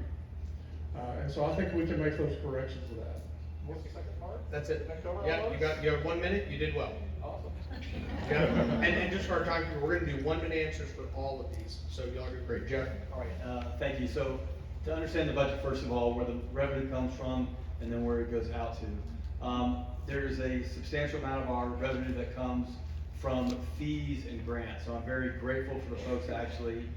And so I think we can make those corrections with that. What's the second part? That's it. Yeah, you have 1 minute. You did well. Awesome. Yeah. And just for our time, we're going to do 1 minute answers for all of these. So y'all did great. Jeff. All right, thank you. So to understand the budget, first of all, where the revenue comes from and then where it goes out to. There's a substantial amount of our revenue that comes from fees and grants. So I'm very grateful for the folks that actually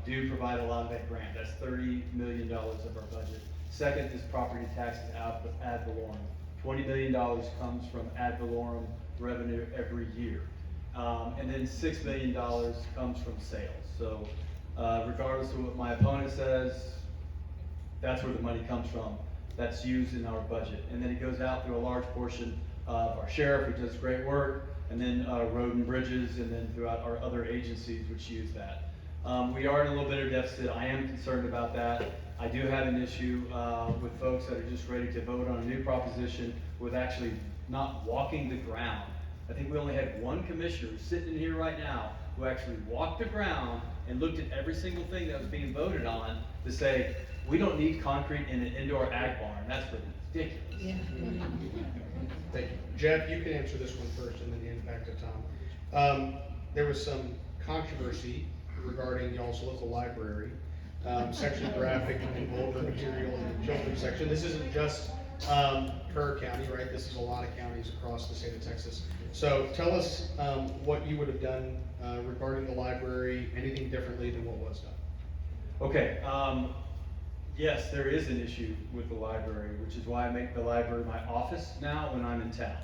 do provide a lot of that grant. That's $30 million of our budget. Second is property taxes ad valorem. $20 million comes from ad valorem revenue every year. And then $6 million comes from sales. So regardless of what my opponent says, that's where the money comes from. That's used in our budget. And then it goes out through a large portion of our sheriff, who does great work, and then Road and Bridges, and then throughout our other agencies which use that. We are in a little bit of deficit. I am concerned about that. I do have an issue with folks that are just ready to vote on a new proposition with actually not walking the ground. I think we only had one commissioner sitting in here right now who actually walked the ground and looked at every single thing that was being voted on to say, we don't need concrete in an indoor ag barn. That's ridiculous. Thank you. Jeff, you can answer this one first and then the impact of Tom. There was some controversy regarding y'all's local library, sexually graphic and vulgar material in the children's section. This isn't just Kerr County, right? This is a lot of counties across the state of Texas. So tell us what you would have done regarding the library, anything differently than what was done. Okay, yes, there is an issue with the library, which is why I make the library my office now when I'm in town.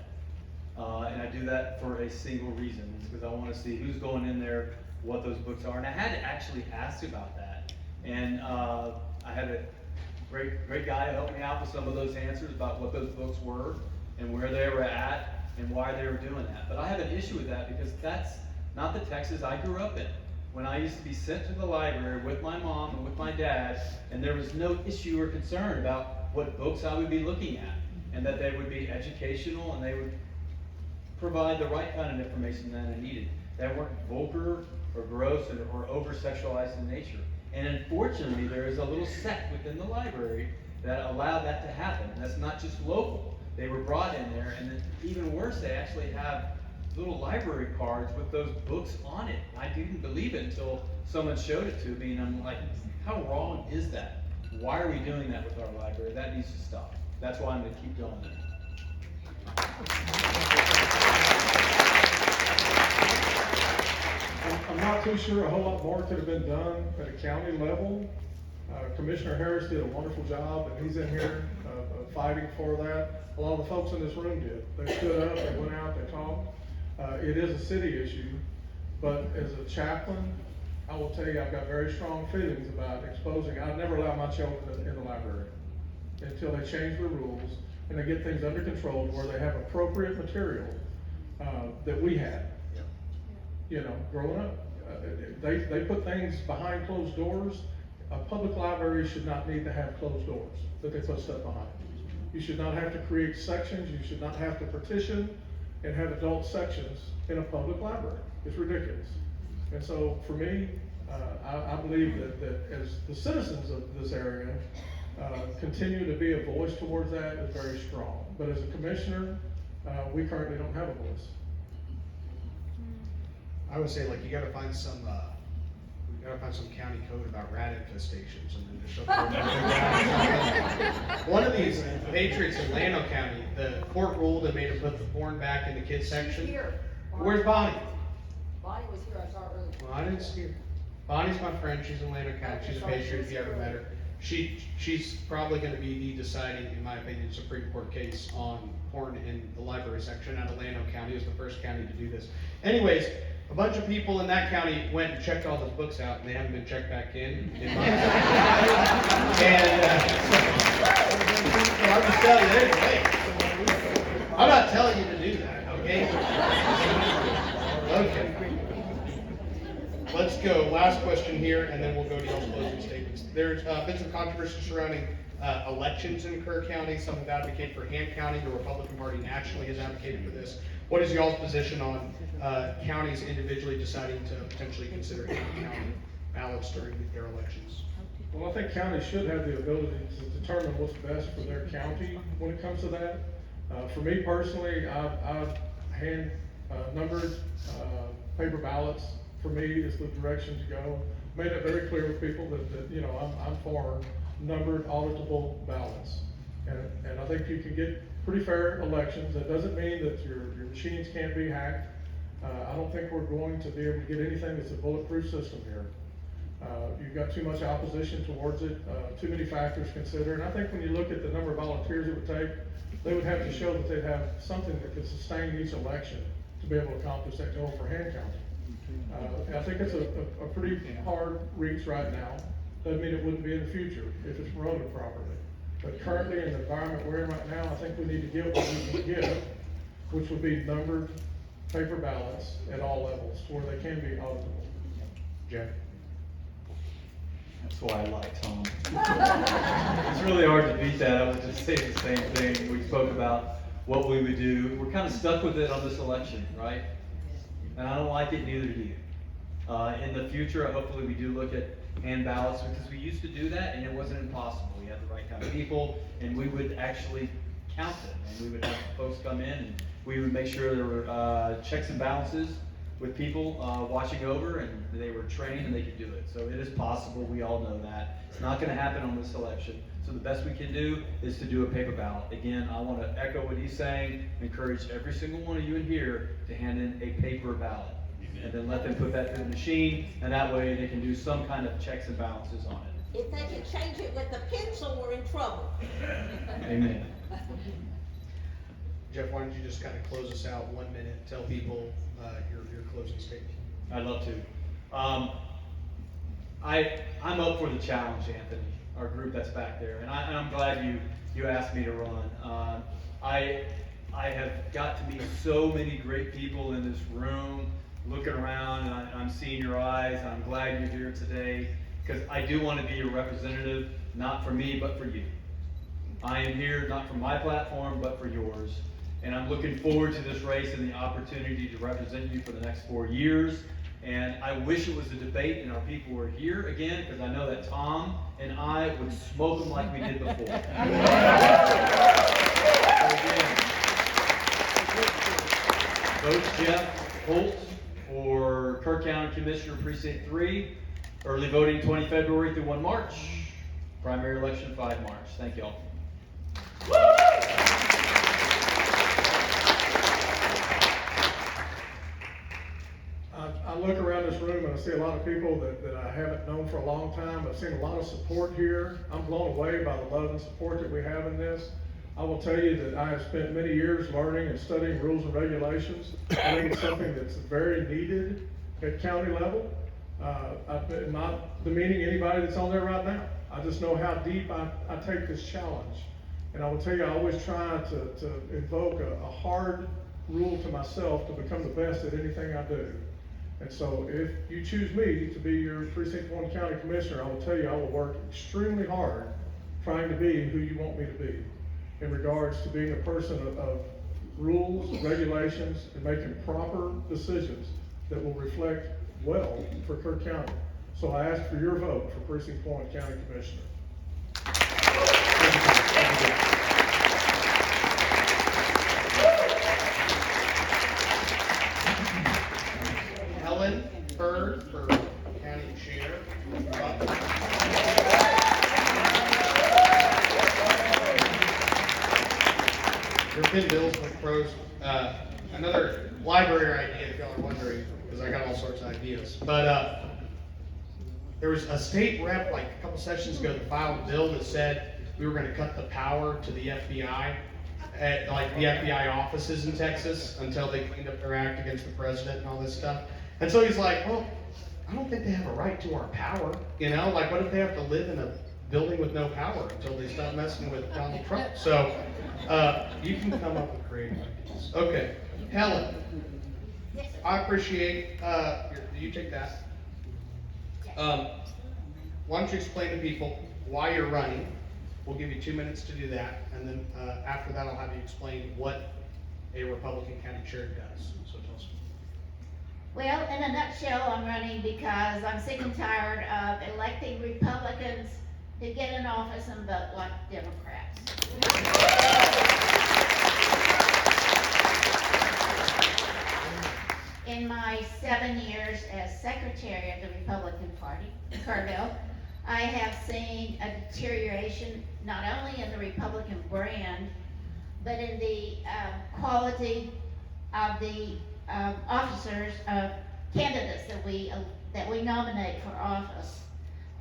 And I do that for a single reason. It's because I want to see who's going in there, what those books are. And I had to actually ask about that. And I had a great guy help me out with some of those answers about what those books were and where they were at and why they were doing that. But I have an issue with that because that's not the Texas I grew up in. When I used to be sent to the library with my mom and with my dad, and there was no issue or concern about what books I would be looking at, and that they would be educational and they would provide the right kind of information that I needed, that weren't vulgar or gross or over-sexualized in nature. And unfortunately, there is a little sect within the library that allowed that to happen. And that's not just local. They were brought in there, and then even worse, they actually have little library cards with those books on it. I didn't believe it until someone showed it to me, and I'm like, how wrong is that? Why are we doing that with our library? That needs to stop. That's why I'm going to keep going there. I'm not too sure a whole lot more could have been done at a county level. Commissioner Harris did a wonderful job, and he's in here fighting for that. A lot of the folks in this room did. They stood up, they went out, they talked. It is a city issue, but as a chaplain, I will tell you I've got very strong feelings about exposing. I'd never allow my children in the library until they change the rules and they get things under control where they have appropriate material that we had. You know, growing up, they put things behind closed doors. A public library should not need to have closed doors that they put stuff behind. You should not have to create sections. You should not have to partition and have adult sections in a public library. It's ridiculous. And so for me, I believe that as the citizens of this area continue to be a voice towards that is very strong. But as a commissioner, we currently don't have a voice. I would say, like, you gotta find some county code about rat infestations and then just shove it. One of these patriots in Llano County, the court ruled and made him put the porn back in the kids section. She's here. Where's Bonnie? Bonnie was here, I saw her earlier. Well, I didn't see her. Bonnie's my friend, she's in Llano County, she's a patriot if you ever met her. She's probably gonna be the deciding, in my opinion, Supreme Court case on porn in the library section out of Llano County. It was the first county to do this. Anyways, a bunch of people in that county went and checked all those books out, and they haven't been checked back in months. And I'm just telling you, there's a way. I'm not telling you to do that, okay? Okay. Let's go. Last question here, and then we'll go to y'all's closing statements. There's been some controversy surrounding elections in Kerr County. Some have advocated for Han County. The Republican Party nationally has advocated for this. What is y'all's position on counties individually deciding to potentially consider county ballots during their elections? Well, I think counties should have the ability to determine what's best for their county when it comes to that. For me personally, I've hand numbered paper ballots. For me, is the direction to go. Made it very clear with people that you know I'm for numbered auditable ballots, and I think you can get pretty fair elections. That doesn't mean that your machines can't be hacked. I don't think we're going to be able to get anything that's a bulletproof system here. You've got too much opposition towards it, too many factors considered. And I think when you look at the number of volunteers it would take, they would have to show that they'd have something that could sustain each election to be able to accomplish that goal for hand counting. I think it's a pretty hard reach right now. Doesn't mean it wouldn't be in the future if it's promoted properly. But currently in the environment we're in right now, I think we need to give what we can give, which would be numbered paper ballots at all levels where they can be auditable. Jeff? That's why I like Tom. It's really hard to beat that. I would just say the same thing. We spoke about what we would do. We're kind of stuck with it on this election, right? And I don't like it, neither do you. In the future, hopefully we do look at hand ballots, because we used to do that and it wasn't impossible. We had the right kind of people and we would actually count them, and we would have folks come in and we would make sure there were checks and balances with people watching over, and they were trained and they could do it. So it is possible, we all know that. It's not gonna happen on this election. So the best we can do is to do a paper ballot. Again, I wanna echo what he's saying, encourage every single one of you in here to hand in a paper ballot. And then let them put that through the machine, and that way they can do some kind of checks and balances on it. If they can change it with a pencil, we're in trouble. Amen. Jeff, why don't you just kind of close us out 1 minute, tell people your closing statement. I'd love to. I'm up for the challenge, Anthony, our group that's back there, and I'm glad you asked me to run. I have got to meet so many great people in this room, looking around, and I'm seeing your eyes. I'm glad you're here today, because I do want to be your representative, not for me, but for you. I am here not for my platform, but for yours. And I'm looking forward to this race and the opportunity to represent you for the next 4 years. And I wish it was a debate and our people were here again, because I know that Tom and I would smoke them like we did before. So again, vote Jeff Holt for Kerr County Commissioner Precinct 3. Early voting 20 February through 1 March. Primary election 5 March. Thank y'all. I look around this room and I see a lot of people that I haven't known for a long time. I've seen a lot of support here. I'm blown away by the love and support that we have in this. I will tell you that I have spent many years learning and studying rules and regulations. I think it's something that's very needed at county level. I'm not demeaning anybody that's on there right now. I just know how deep I take this challenge. And I will tell you, I always try to invoke a hard rule to myself to become the best at anything I do. And so if you choose me to be your Precinct 1 County Commissioner, I will tell you I will work extremely hard trying to be who you want me to be in regards to being a person of rules, regulations, and making proper decisions that will reflect well for Kerr County. So I ask for your vote for Precinct 1 County Commissioner. Helen Bird for County Chair. There have been bills with pros. Another library idea, if y'all are wondering, because I got all sorts of ideas. But there was a state rep like a couple sessions ago that filed a bill that said we were going to cut the power to the FBI, at like the FBI offices in Texas, until they cleaned up their act against the president and all this stuff. And so he's like, well, I don't think they have a right to our power. You know, like what if they have to live in a building with no power until they stop messing with Donald Trump? So you can come up with creative ideas. Okay, Helen, I appreciate you take that. Why don't you explain to people why you're running? We'll give you 2 minutes to do that, and then after that, I'll have you explain what a Republican county chair does. So tell us. Well, in a nutshell, I'm running because I'm sick and tired of electing Republicans who get in office and vote like Democrats. In my 7 years as secretary of the Republican Party in Kerrville, I have seen a deterioration not only in the Republican brand, but in the quality of the officers, candidates that we nominate for office.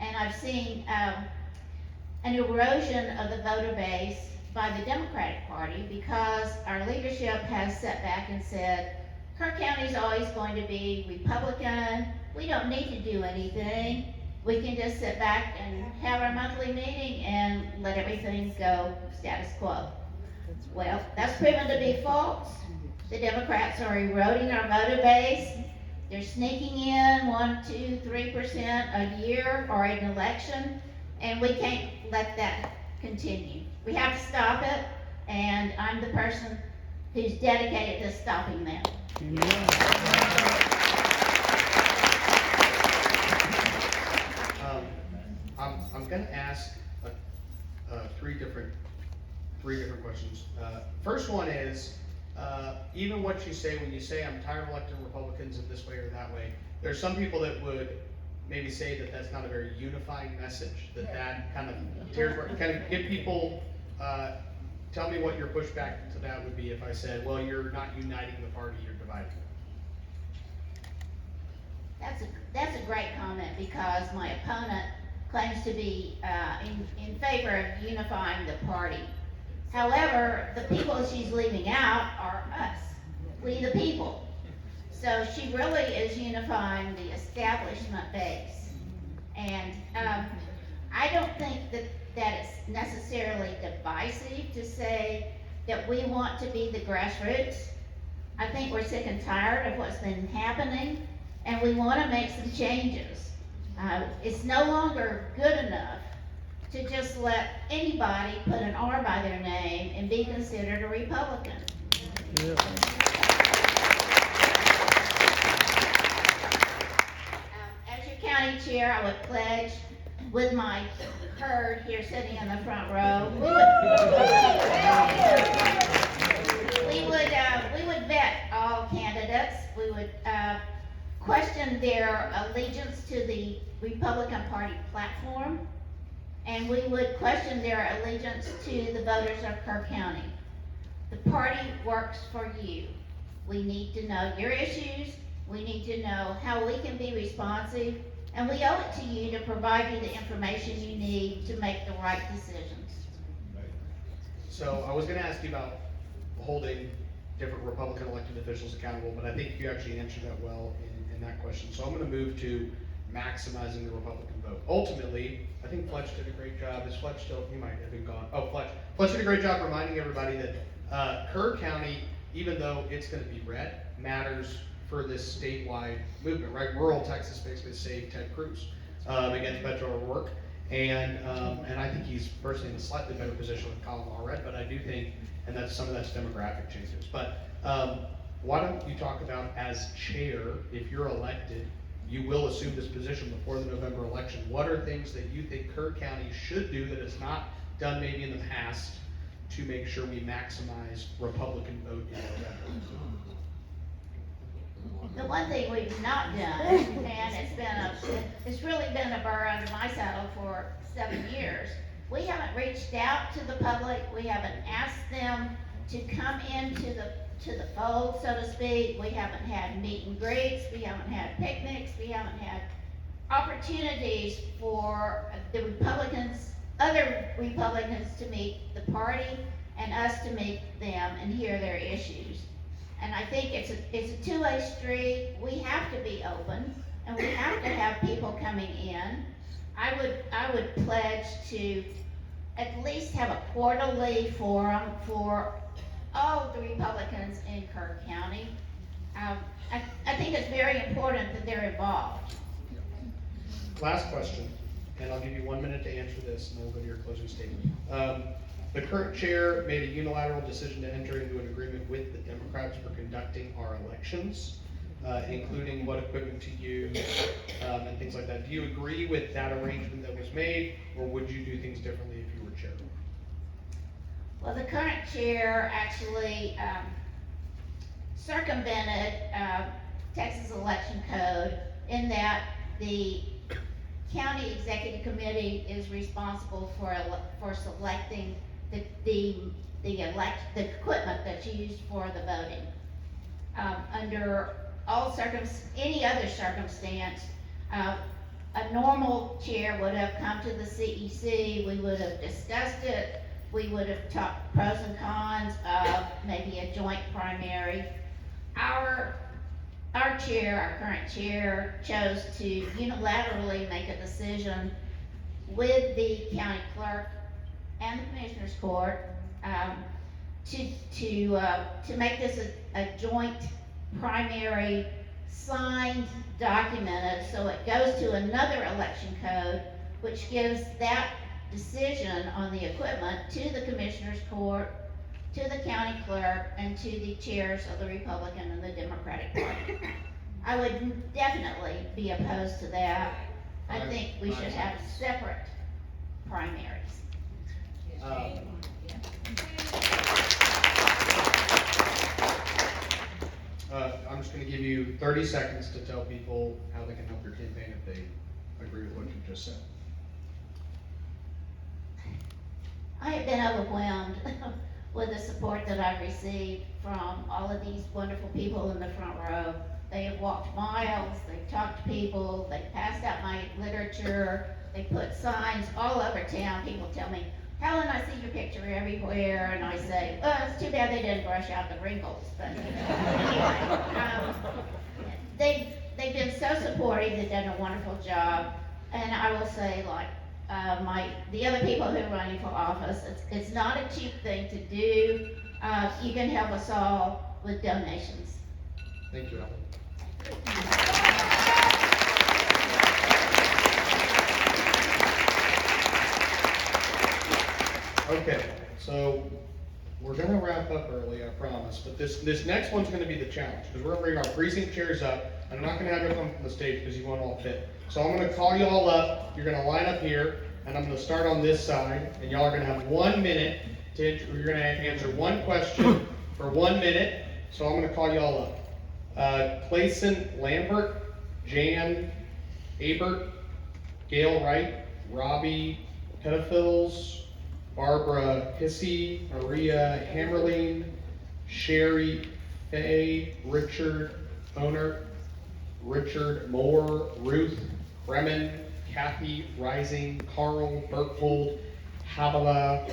And I've seen an erosion of the voter base by the Democratic Party because our leadership has sat back and said, Kerr County is always going to be Republican. We don't need to do anything. We can just sit back and have our monthly meeting and let everything go status quo. Well, that's proven to be false. The Democrats are eroding our voter base. They're sneaking in 1, 2, 3% a year or an election, and we can't let that continue. We have to stop it, and I'm the person who's dedicated to stopping that. I'm gonna ask three different questions. First one is, even what you say when you say I'm tired of electing Republicans in this way or that way, there's some people that would maybe say that that's not a very unifying message, that kind of give people, tell me what your pushback to that would be if I said, well, you're not uniting the party, you're dividing it. That's a great comment, because my opponent claims to be in favor of unifying the party. However, the people she's leaving out are us, we the people. So she really is unifying the establishment base. And I don't think that it's necessarily divisive to say that we want to be the grassroots. I think we're sick and tired of what's been happening, and we want to make some changes. It's no longer good enough to just let anybody put an R by their name and be considered a Republican. As your county chair, I would pledge with my herd here sitting in the front row, we would vet all candidates. We would question their allegiance to the Republican Party platform, and we would question their allegiance to the voters of Kerr County. The party works for you. We need to know your issues. We need to know how we can be responsive, and we owe it to you to provide you the information you need to make the right decisions. So I was gonna ask you about holding different Republican elected officials accountable, but I think you actually answered that well in that question. So I'm gonna move to maximizing the Republican vote. Ultimately, I think Fletch did a great job. Is Fletch still, he might have been gone. Oh, Fletch did a great job reminding everybody that Kerr County, even though it's gonna be red, matters for this statewide movement, right? Rural Texas basically saved Ted Cruz against Beto O'Rourke. And I think he's personally in a slightly better position with Colin Allred, but I do think, and that's some of that's demographic changes. But why don't you talk about, as chair, if you're elected, you will assume this position before the November election. What are things that you think Kerr County should do that is not done maybe in the past to make sure we maximize Republican vote in November? The one thing we've not done, and it's really been a burr under my saddle for 7 years, we haven't reached out to the public. We haven't asked them to come into the fold, so to speak. We haven't had meet and greets. We haven't had picnics. We haven't had opportunities for the Republicans, other Republicans, to meet the party and us to meet them and hear their issues. And I think it's a two-way street. We have to be open, and we have to have people coming in. I would pledge to at least have a quarterly forum for all of the Republicans in Kerr County. I think it's very important that they're involved. Last question, and I'll give you 1 minute to answer this, and then we'll go to your closing statement. The current chair made a unilateral decision to enter into an agreement with the Democrats for conducting our elections, including what equipment to use, and things like that. Do you agree with that arrangement that was made, or would you do things differently if you were chair? Well, the current chair actually circumvented Texas election code in that the county executive committee is responsible for selecting the equipment that's used for the voting. Under any other circumstance, a normal chair would have come to the CEC, we would have discussed it, we would have talked pros and cons of maybe a joint primary. Our current chair chose to unilaterally make a decision with the county clerk and the commissioner's court to make this a joint primary signed documented, so it goes to another election code, which gives that decision on the equipment to the commissioner's court, to the county clerk, and to the chairs of the Republican and the Democratic Party. I would definitely be opposed to that. I think we should have separate primaries. I'm just gonna give you 30 seconds to tell people how they can help your campaign if they agree with what you just said. I have been overwhelmed with the support that I've received from all of these wonderful people in the front row. They have walked miles, they've talked to people, they've passed out my literature, they put signs all over town. People tell me, Helen, I see your picture everywhere, and I say, oh, it's too bad they didn't brush out the wrinkles, but anyway, they've been so supportive, they've done a wonderful job, and I will say, like, the other people who are running for office, it's not a cheap thing to do. You can help us all with donations. Thank you, Ellen. Okay, so we're gonna wrap up early, I promise, but this next one's gonna be the challenge, because we're gonna bring our precinct chairs up, and I'm not gonna have you come from the stage because you won't all fit. So I'm gonna call you all up, you're gonna line up here, and I'm gonna start on this side, and y'all are gonna have 1 minute you're gonna answer one question for 1 minute, so I'm gonna call you all up. Clayson Lambert, Jan Abert, Gail Wright, Robbie Pettifils, Barbara Hissey, Maria Hammerling, Sherry Fay, Richard Oner, Richard Moore, Ruth Kremen, Kathy Rising, Carl Berkhold, Habala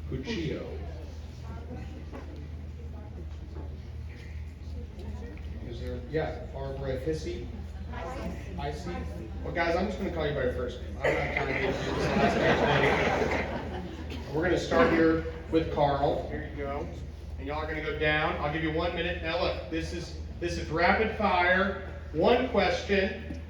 Puccio. Is there, yeah, Barbara Hissey? I see. Well, guys, I'm just going to call you by your first name. I'm not trying to get you this last name. We're going to start here with Carl. Here you go. And y'all are going to go down. I'll give you 1 minute. Now look, this is rapid fire. One question.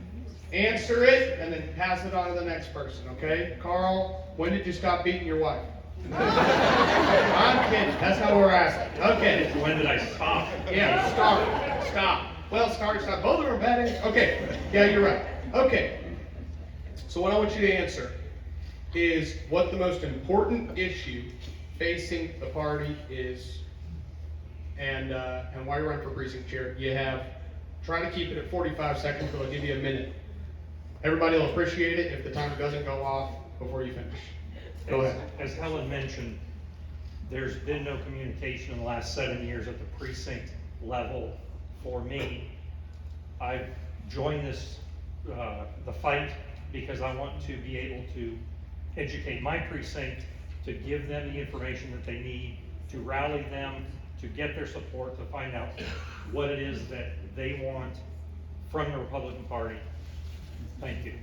Answer it, and then pass it on to the next person, okay? Carl, when did you stop beating your wife? I'm kidding. That's not what we're asking. Okay. When did I stop? Yeah, stop. Well, stop. Both of them are bad answers. Okay. Yeah, you're right. Okay. So what I want you to answer is what the most important issue facing the party is, and why you're running for precinct chair. You have, try to keep it at 45 seconds, but I'll give you a minute. Everybody will appreciate it if the timer doesn't go off before you finish. Go ahead. As Helen mentioned, there's been no communication in the last 7 years at the precinct level for me. I've joined the fight because I want to be able to educate my precinct, to give them the information that they need, to rally them, to get their support, to find out what it is that they want from the Republican Party. Thank you.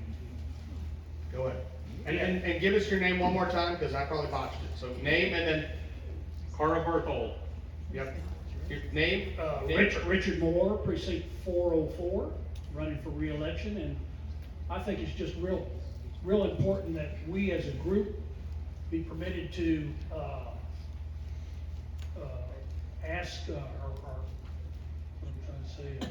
Go ahead. And give us your name one more time, because I probably botched it. So name and then. Carl Berthold. Yep. Your name? Richard Moore, precinct 404, running for re-election, and I think it's just real important that we as a group be permitted to ask what I'm trying to say,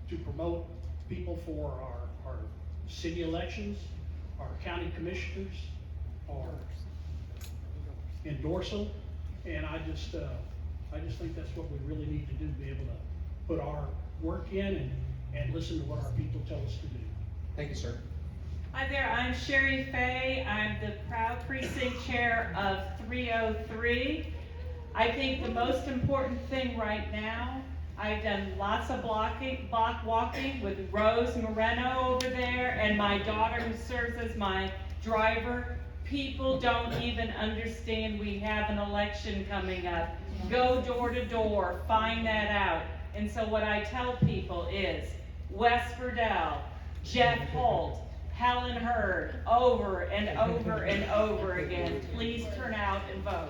to promote people for our city elections, our county commissioners, or endorse them, and I just think that's what we really need to do, be able to put our work in and listen to what our people tell us to do. Thank you, sir. Hi there, I'm Sherry Fay. I'm the proud precinct chair of 303. I think the most important thing right now, I've done lots of block walking with Rose Moreno over there, and my daughter who serves as my driver. People don't even understand we have an election coming up. Go door to door, find that out. And so what I tell people is, Wes Verdell, Jeff Holt, Helen Hurd over and over and over again. Please turn out and vote.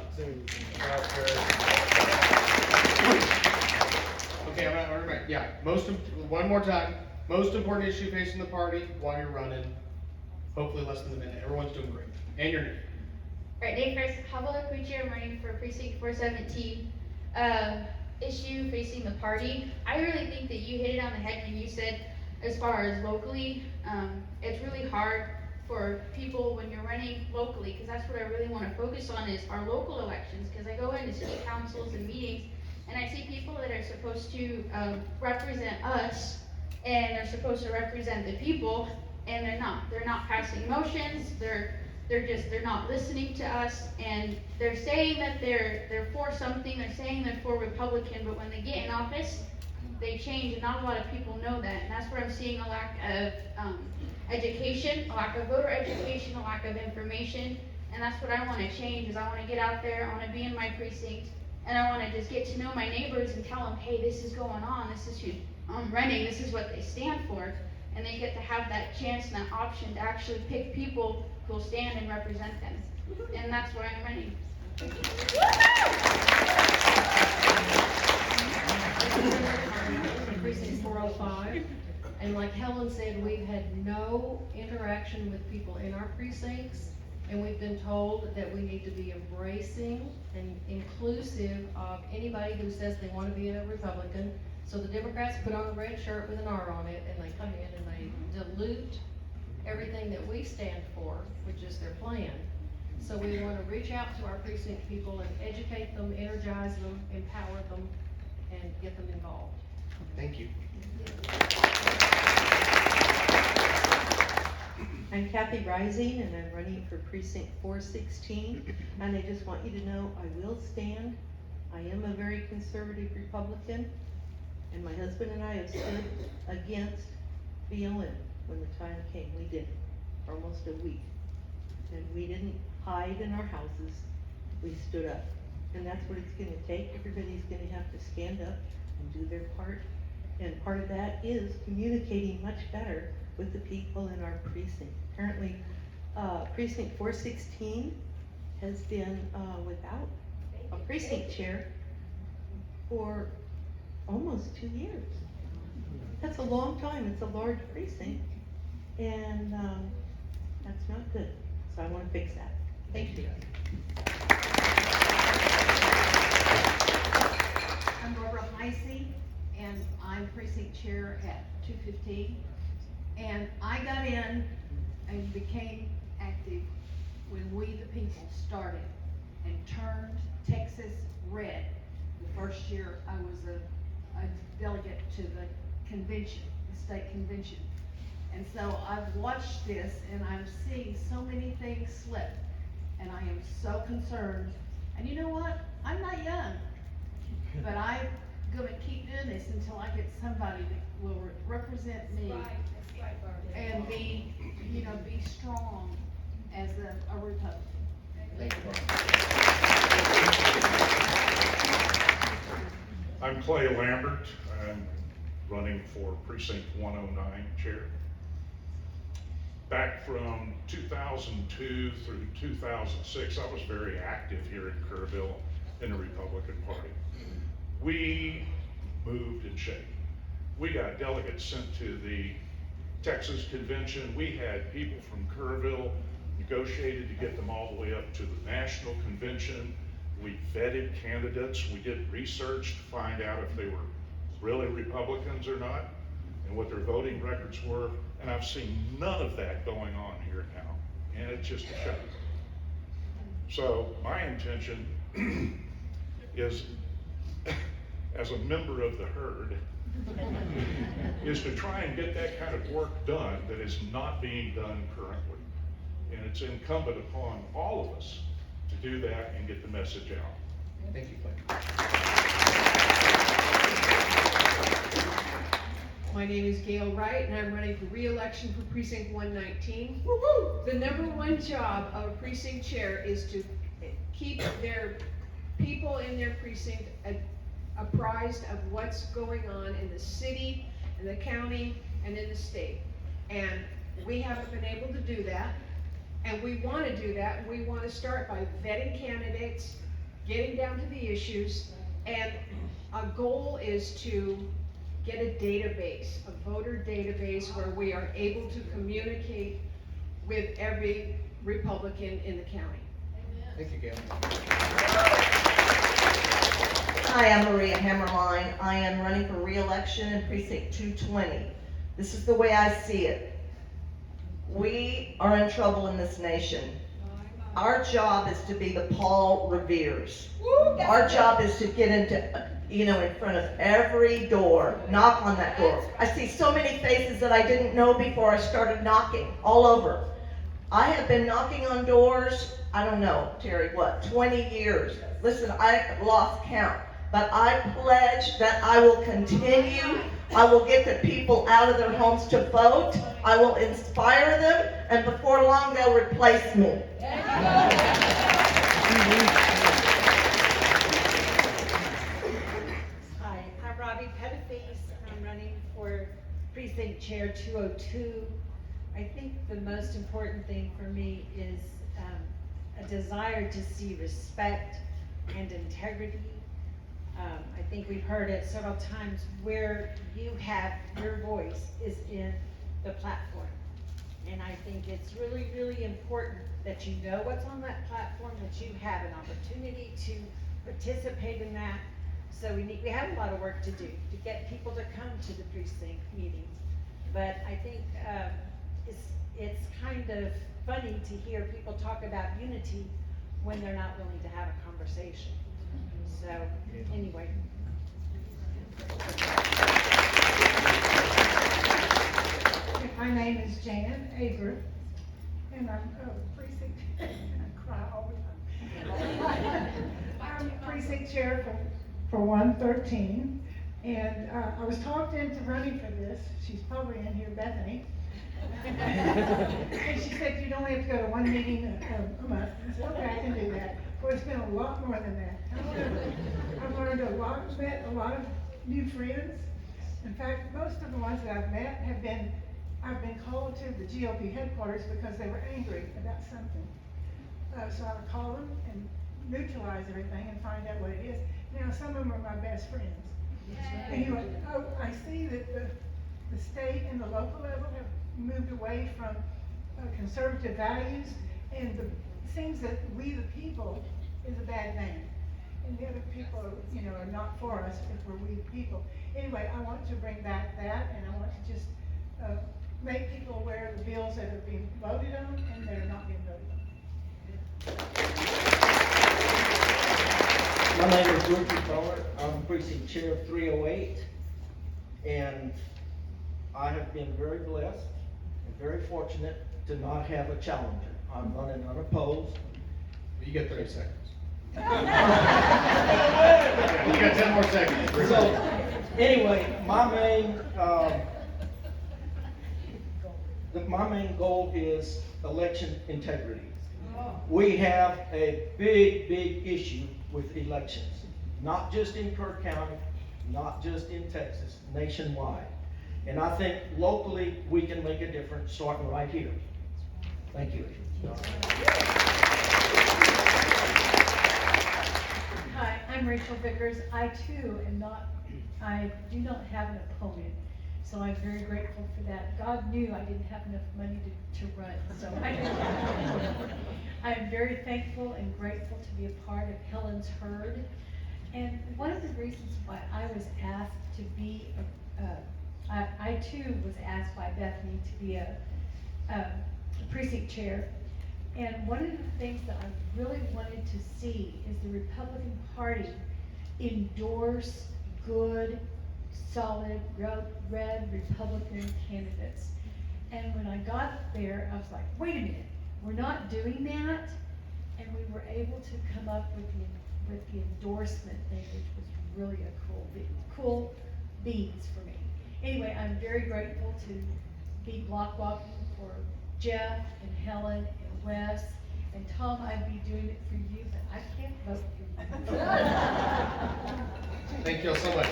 Okay, all right, yeah, one more time, most important issue facing the party while you're running, hopefully less than a minute, everyone's doing great, and your name. Right, name first, Kamala Kuchar, I'm running for precinct 417. Issue facing the party, I really think that you hit it on the head when you said, as far as locally, it's really hard for people when you're running locally, because that's what I really want to focus on is our local elections, because I go into city councils and meetings, and I see people that are supposed to represent us, and they're supposed to represent the people, and they're not passing motions, they're not listening to us, and they're saying that they're for something, they're saying they're for Republican, but when they get in office, they change, and not a lot of people know that, and that's where I'm seeing a lack of education, a lack of voter education, a lack of information, and that's what I want to change, is I want to get out there, I want to be in my precinct, and I want to just get to know my neighbors and tell them, hey, this is going on, this is who I'm running, this is what they stand for, and they get to have that chance and that option to actually pick people who will stand and represent them, and that's why I'm running. Precinct 405, and like Helen said, we've had no interaction with people in our precincts, and we've been told that we need to be embracing and inclusive of anybody who says they want to be a Republican. So the Democrats put on a red shirt with an R on it, and they come in and they dilute everything that we stand for, which is their plan. So we want to reach out to our precinct people and educate them, energize them, empower them, and get them involved. Thank you. I'm Kathy Rising, and I'm running for precinct 416, and I just want you to know I will stand. I am a very conservative Republican, and my husband and I have stood against BLM when the time came. We did, for almost a week, and we didn't hide in our houses, we stood up, and that's what it's gonna take. Everybody's gonna have to stand up and do their part, and part of that is communicating much better with the people in our precinct. Currently, precinct 416 has been without a precinct chair for almost 2 years. That's a long time, it's a large precinct, and that's not good, so I wanna fix that. Thank you. I'm Barbara Heisey, and I'm precinct chair at 215. And I got in and became active when we, the people, started and turned Texas red. The first year I was a delegate to the convention, the state convention. And so I've watched this and I'm seeing so many things slip. And I am so concerned. And you know what? I'm not young, but I'm gonna keep doing this until I get somebody that will represent me and be, you know, be strong as a Republican. Thank you. I'm Clay Lambert. I'm running for precinct 109 chair. Back from 2002 through 2006, I was very active here in Kerrville in the Republican Party. We moved and shaped. We got delegates sent to the Texas convention. We had people from Kerrville, negotiated to get them all the way up to the national convention. We vetted candidates. We did research to find out if they were really Republicans or not and what their voting records were. And I've seen none of that going on here now. And it's just a shame. So my intention is, as a member of the herd, is to try and get that kind of work done that is not being done currently. And it's incumbent upon all of us to do that and get the message out. Thank you, Clay. My name is Gail Wright, and I'm running for re-election for precinct 119. Woo-hoo! The number one job of a precinct chair is to keep their people in their precinct apprised of what's going on in the city, in the county, and in the state. And We haven't been able to do that, and we wanna do that. We wanna start by vetting candidates, getting down to the issues, and a goal is to get a database, a voter database where we are able to communicate with every Republican in the county. Thank you, Gail. Hi, I'm Maria Hammerline. I am running for re-election in precinct 220. This is the way I see it. We are in trouble in this nation. Our job is to be the Paul Reveres. Our job is to get into, in front of every door, knock on that door. I see so many faces that I didn't know before I started knocking all over. I have been knocking on doors, I don't know, Terry, 20 years. Listen, I lost count, but I pledge that I will continue. I will get the people out of their homes to vote. I will inspire them, and before long, they'll replace me. Hi, I'm Robbie Pettiface, and I'm running for Precinct Chair 202. I think the most important thing for me is a desire to see respect and integrity. I think we've heard it several times, where you have your voice is in the platform. And I think it's really, really important that you know what's on that platform, that you have an opportunity to participate in that. So we have a lot of work to do to get people to come to the precinct meetings. But I think it's kind of funny to hear people talk about unity when they're not willing to have a conversation. So, anyway. My name is Jan Aber, and I'm precinct, I cry all the time. I'm precinct chair for 113, and I was talked into running for this. She's probably in here, Bethany. And she said, you'd only have to go to one meeting a month. I said, okay, I can do that. Well, it's been a lot more than that. However, I've learned a lot, met a lot of new friends. In fact, most of the ones that I've met I've been called to the GOP headquarters because they were angry about something. So I would call them and neutralize everything and find out what it is. Now, some of them are my best friends. Anyway, I see that the state and the local level have moved away from conservative values, and it seems that we the people is a bad name. And the other people, are not for us if we're we the people. Anyway, I want to bring back that, and I want to just make people aware of the bills that are being voted on and that are not being voted on. My name is Richard Bowler. I'm precinct chair of 308, and I have been very blessed and very fortunate to not have a challenger. I'm running unopposed. You get 30 seconds. You got 10 more seconds. So, anyway, my main goal is election integrity. We have a big issue with elections, not just in Kerr County, not just in Texas, nationwide. And I think locally we can make a difference starting right here. Thank you. Hi, I'm Rachel Vickers. I too I do not have an opponent, so I'm very grateful for that. God knew I didn't have enough money to run, so I'm very thankful and grateful to be a part of Helen's Herd. And one of the reasons why I was asked to be, I too was asked by Bethany to be a precinct chair. And one of the things that I really wanted to see is the Republican Party endorse good, solid, red Republican candidates. And when I got there, I was like, wait a minute, we're not doing that? And we were able to come up with the endorsement thing, which was really a cool beans for me. Anyway, I'm very grateful to be block walking for Jeff and Helen and Wes. And Tom, I'd be doing it for you, but I can't vote for you. Thank you all so much.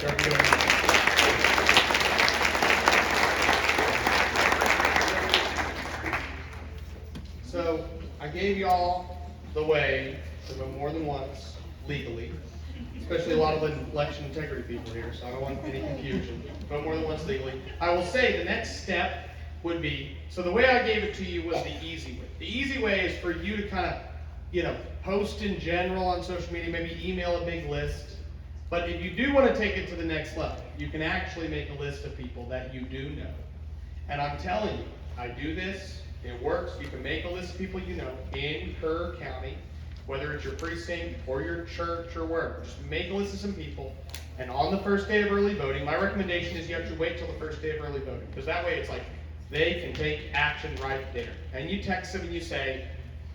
gave y'all the way to vote more than once legally, especially a lot of election integrity people here, so I don't want any confusion. Vote more than once legally. I will say the next step would be, so the way I gave it to you was the easy way. The easy way is for you to kind of, post in general on social media, maybe email a big list. But if you do want to take it to the next level, you can actually make a list of people that you do know. And I'm telling you, I do this, it works. You can make a list of people you know in Kerr County, whether it's your precinct or your church or wherever. Just make a list of some people. And on the first day of early voting, my recommendation is you have to wait till the first day of early voting, because that way it's like they can take action right there. And you text them and you say,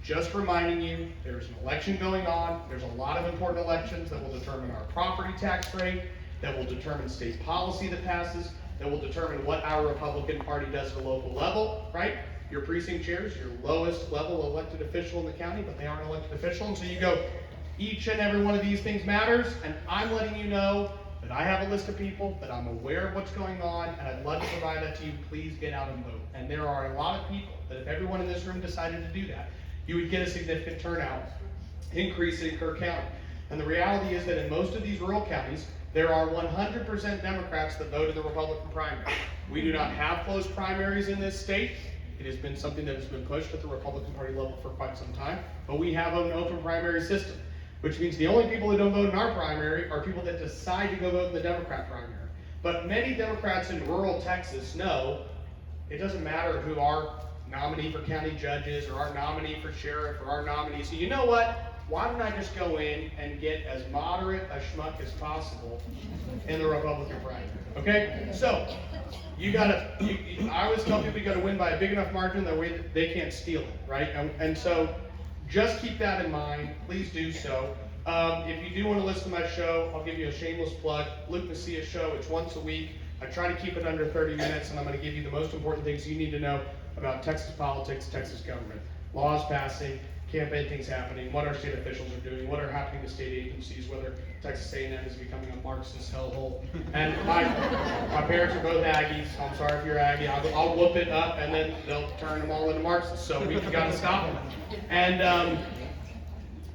just reminding you, there's an election going on. There's a lot of important elections that will determine our property tax rate, that will determine state policy that passes, that will determine what our Republican Party does at the local level, right? Your precinct chair is your lowest level elected official in the county, but they are an elected official. And so you go, each and every one of these things matters, and I'm letting you know that I have a list of people, that I'm aware of what's going on, and I'd love to provide that to you. Please get out and vote. And there are a lot of people that if everyone in this room decided to do that, you would get a significant turnout increase in Kerr County. And the reality is that in most of these rural counties, there are 100% Democrats that vote in the Republican primary. We do not have closed primaries in this state. It has been something that has been pushed at the Republican Party level for quite some time, but we have an open primary system, which means the only people that don't vote in our primary are people that decide to go vote in the Democrat primary. But many Democrats in rural Texas know it doesn't matter who our nominee for county judges or our nominee for sheriff or our nominee. So you know what? Why don't I just go in and get as moderate a schmuck as possible in the Republican primary? Okay? So you gotta, I always tell people you gotta win by a big enough margin that way they can't steal it, right? And so just keep that in mind. Please do so. If you do want to listen to my show, I'll give you a shameless plug. Luke Messiah's show, it's once a week. I try to keep it under 30 minutes, and I'm going to give you the most important things you need to know about Texas politics, Texas government, laws passing, campaign things happening, what our state officials are doing, what are happening to state agencies, whether Texas A&M is becoming a Marxist hellhole. And my parents are both Aggies. I'm sorry if you're Aggie. I'll whoop it up, and then they'll turn them all into Marxists. So we've got to stop them. And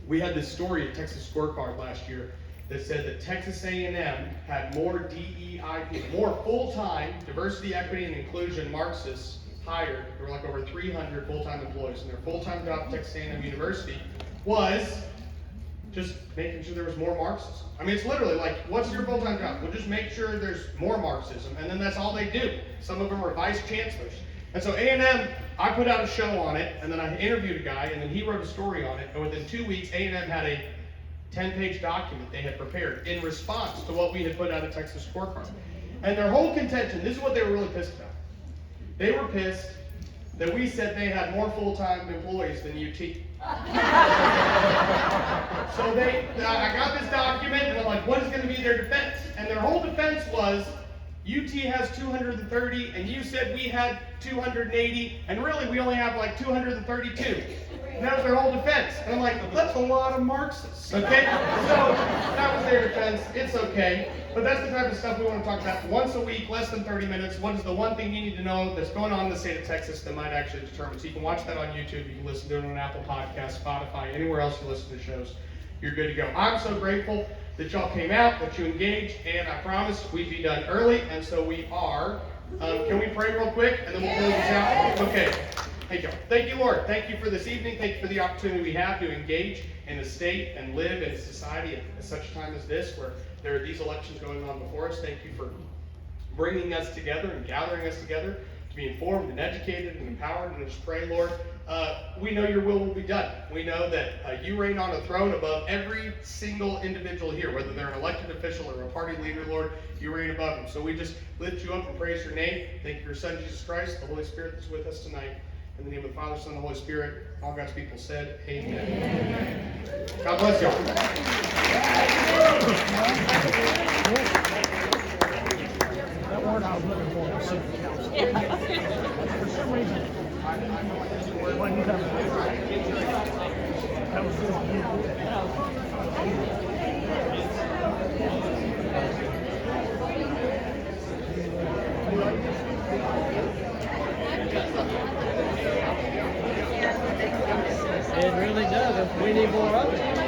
we had this story at Texas Scorecard last year that said that Texas A&M had more DEI people, more full-time diversity, equity, and inclusion Marxists hired. There were like over 300 full-time employees, and their full-time job at Texas A&M University was just making sure there was more Marxism. I mean, it's literally like, what's your full-time job? Well, just make sure there's more Marxism, and then that's all they do. Some of them are vice chancellors. And so A&M, I put out a show on it, and then I interviewed a guy, and then he wrote a story on it, and within 2 weeks, A&M had a 10-page document they had prepared in response to what we had put out at Texas Scorecard. And their whole contention, this is what they were really pissed about. They were pissed that we said they had more full-time employees than UT. So I got this document, and I'm like, what is going to be their defense? And their whole defense was, UT has 230, and you said we had 280, and really we only have like 232. And that was their whole defense. And I'm like, that's a lot of Marxists, okay? So that was their defense. It's okay. But that's the type of stuff we want to talk about once a week, less than 30 minutes. What is the one thing you need to know that's going on in the state of Texas that might actually determine? So you can watch that on YouTube. You can listen to it on Apple Podcasts, Spotify, anywhere else you listen to shows. You're good to go. I'm so grateful that y'all came out, that you engaged, and I promised we'd be done early, and so we are. Can we pray real quick, and then we'll close this out? Okay. Thank you. Thank you, Lord. Thank you for this evening. Thank you for the opportunity we have to engage in the state and live in society at such a time as this, where there are these elections going on before us. Thank you for bringing us together and gathering us together to be informed and educated and empowered. And just pray, Lord, we know your will be done. We know that you reign on a throne above every single individual here, whether they're an elected official or a party leader, Lord, you reign above them. So we just lift you up and praise your name. Thank you for your Son, Jesus Christ, the Holy Spirit that's with us tonight. In the name of the Father, Son, and the Holy Spirit, all God's people said, amen. Amen. God bless y'all. That word I was looking for was for some reason, it wasn't coming. That was good. We need more of it.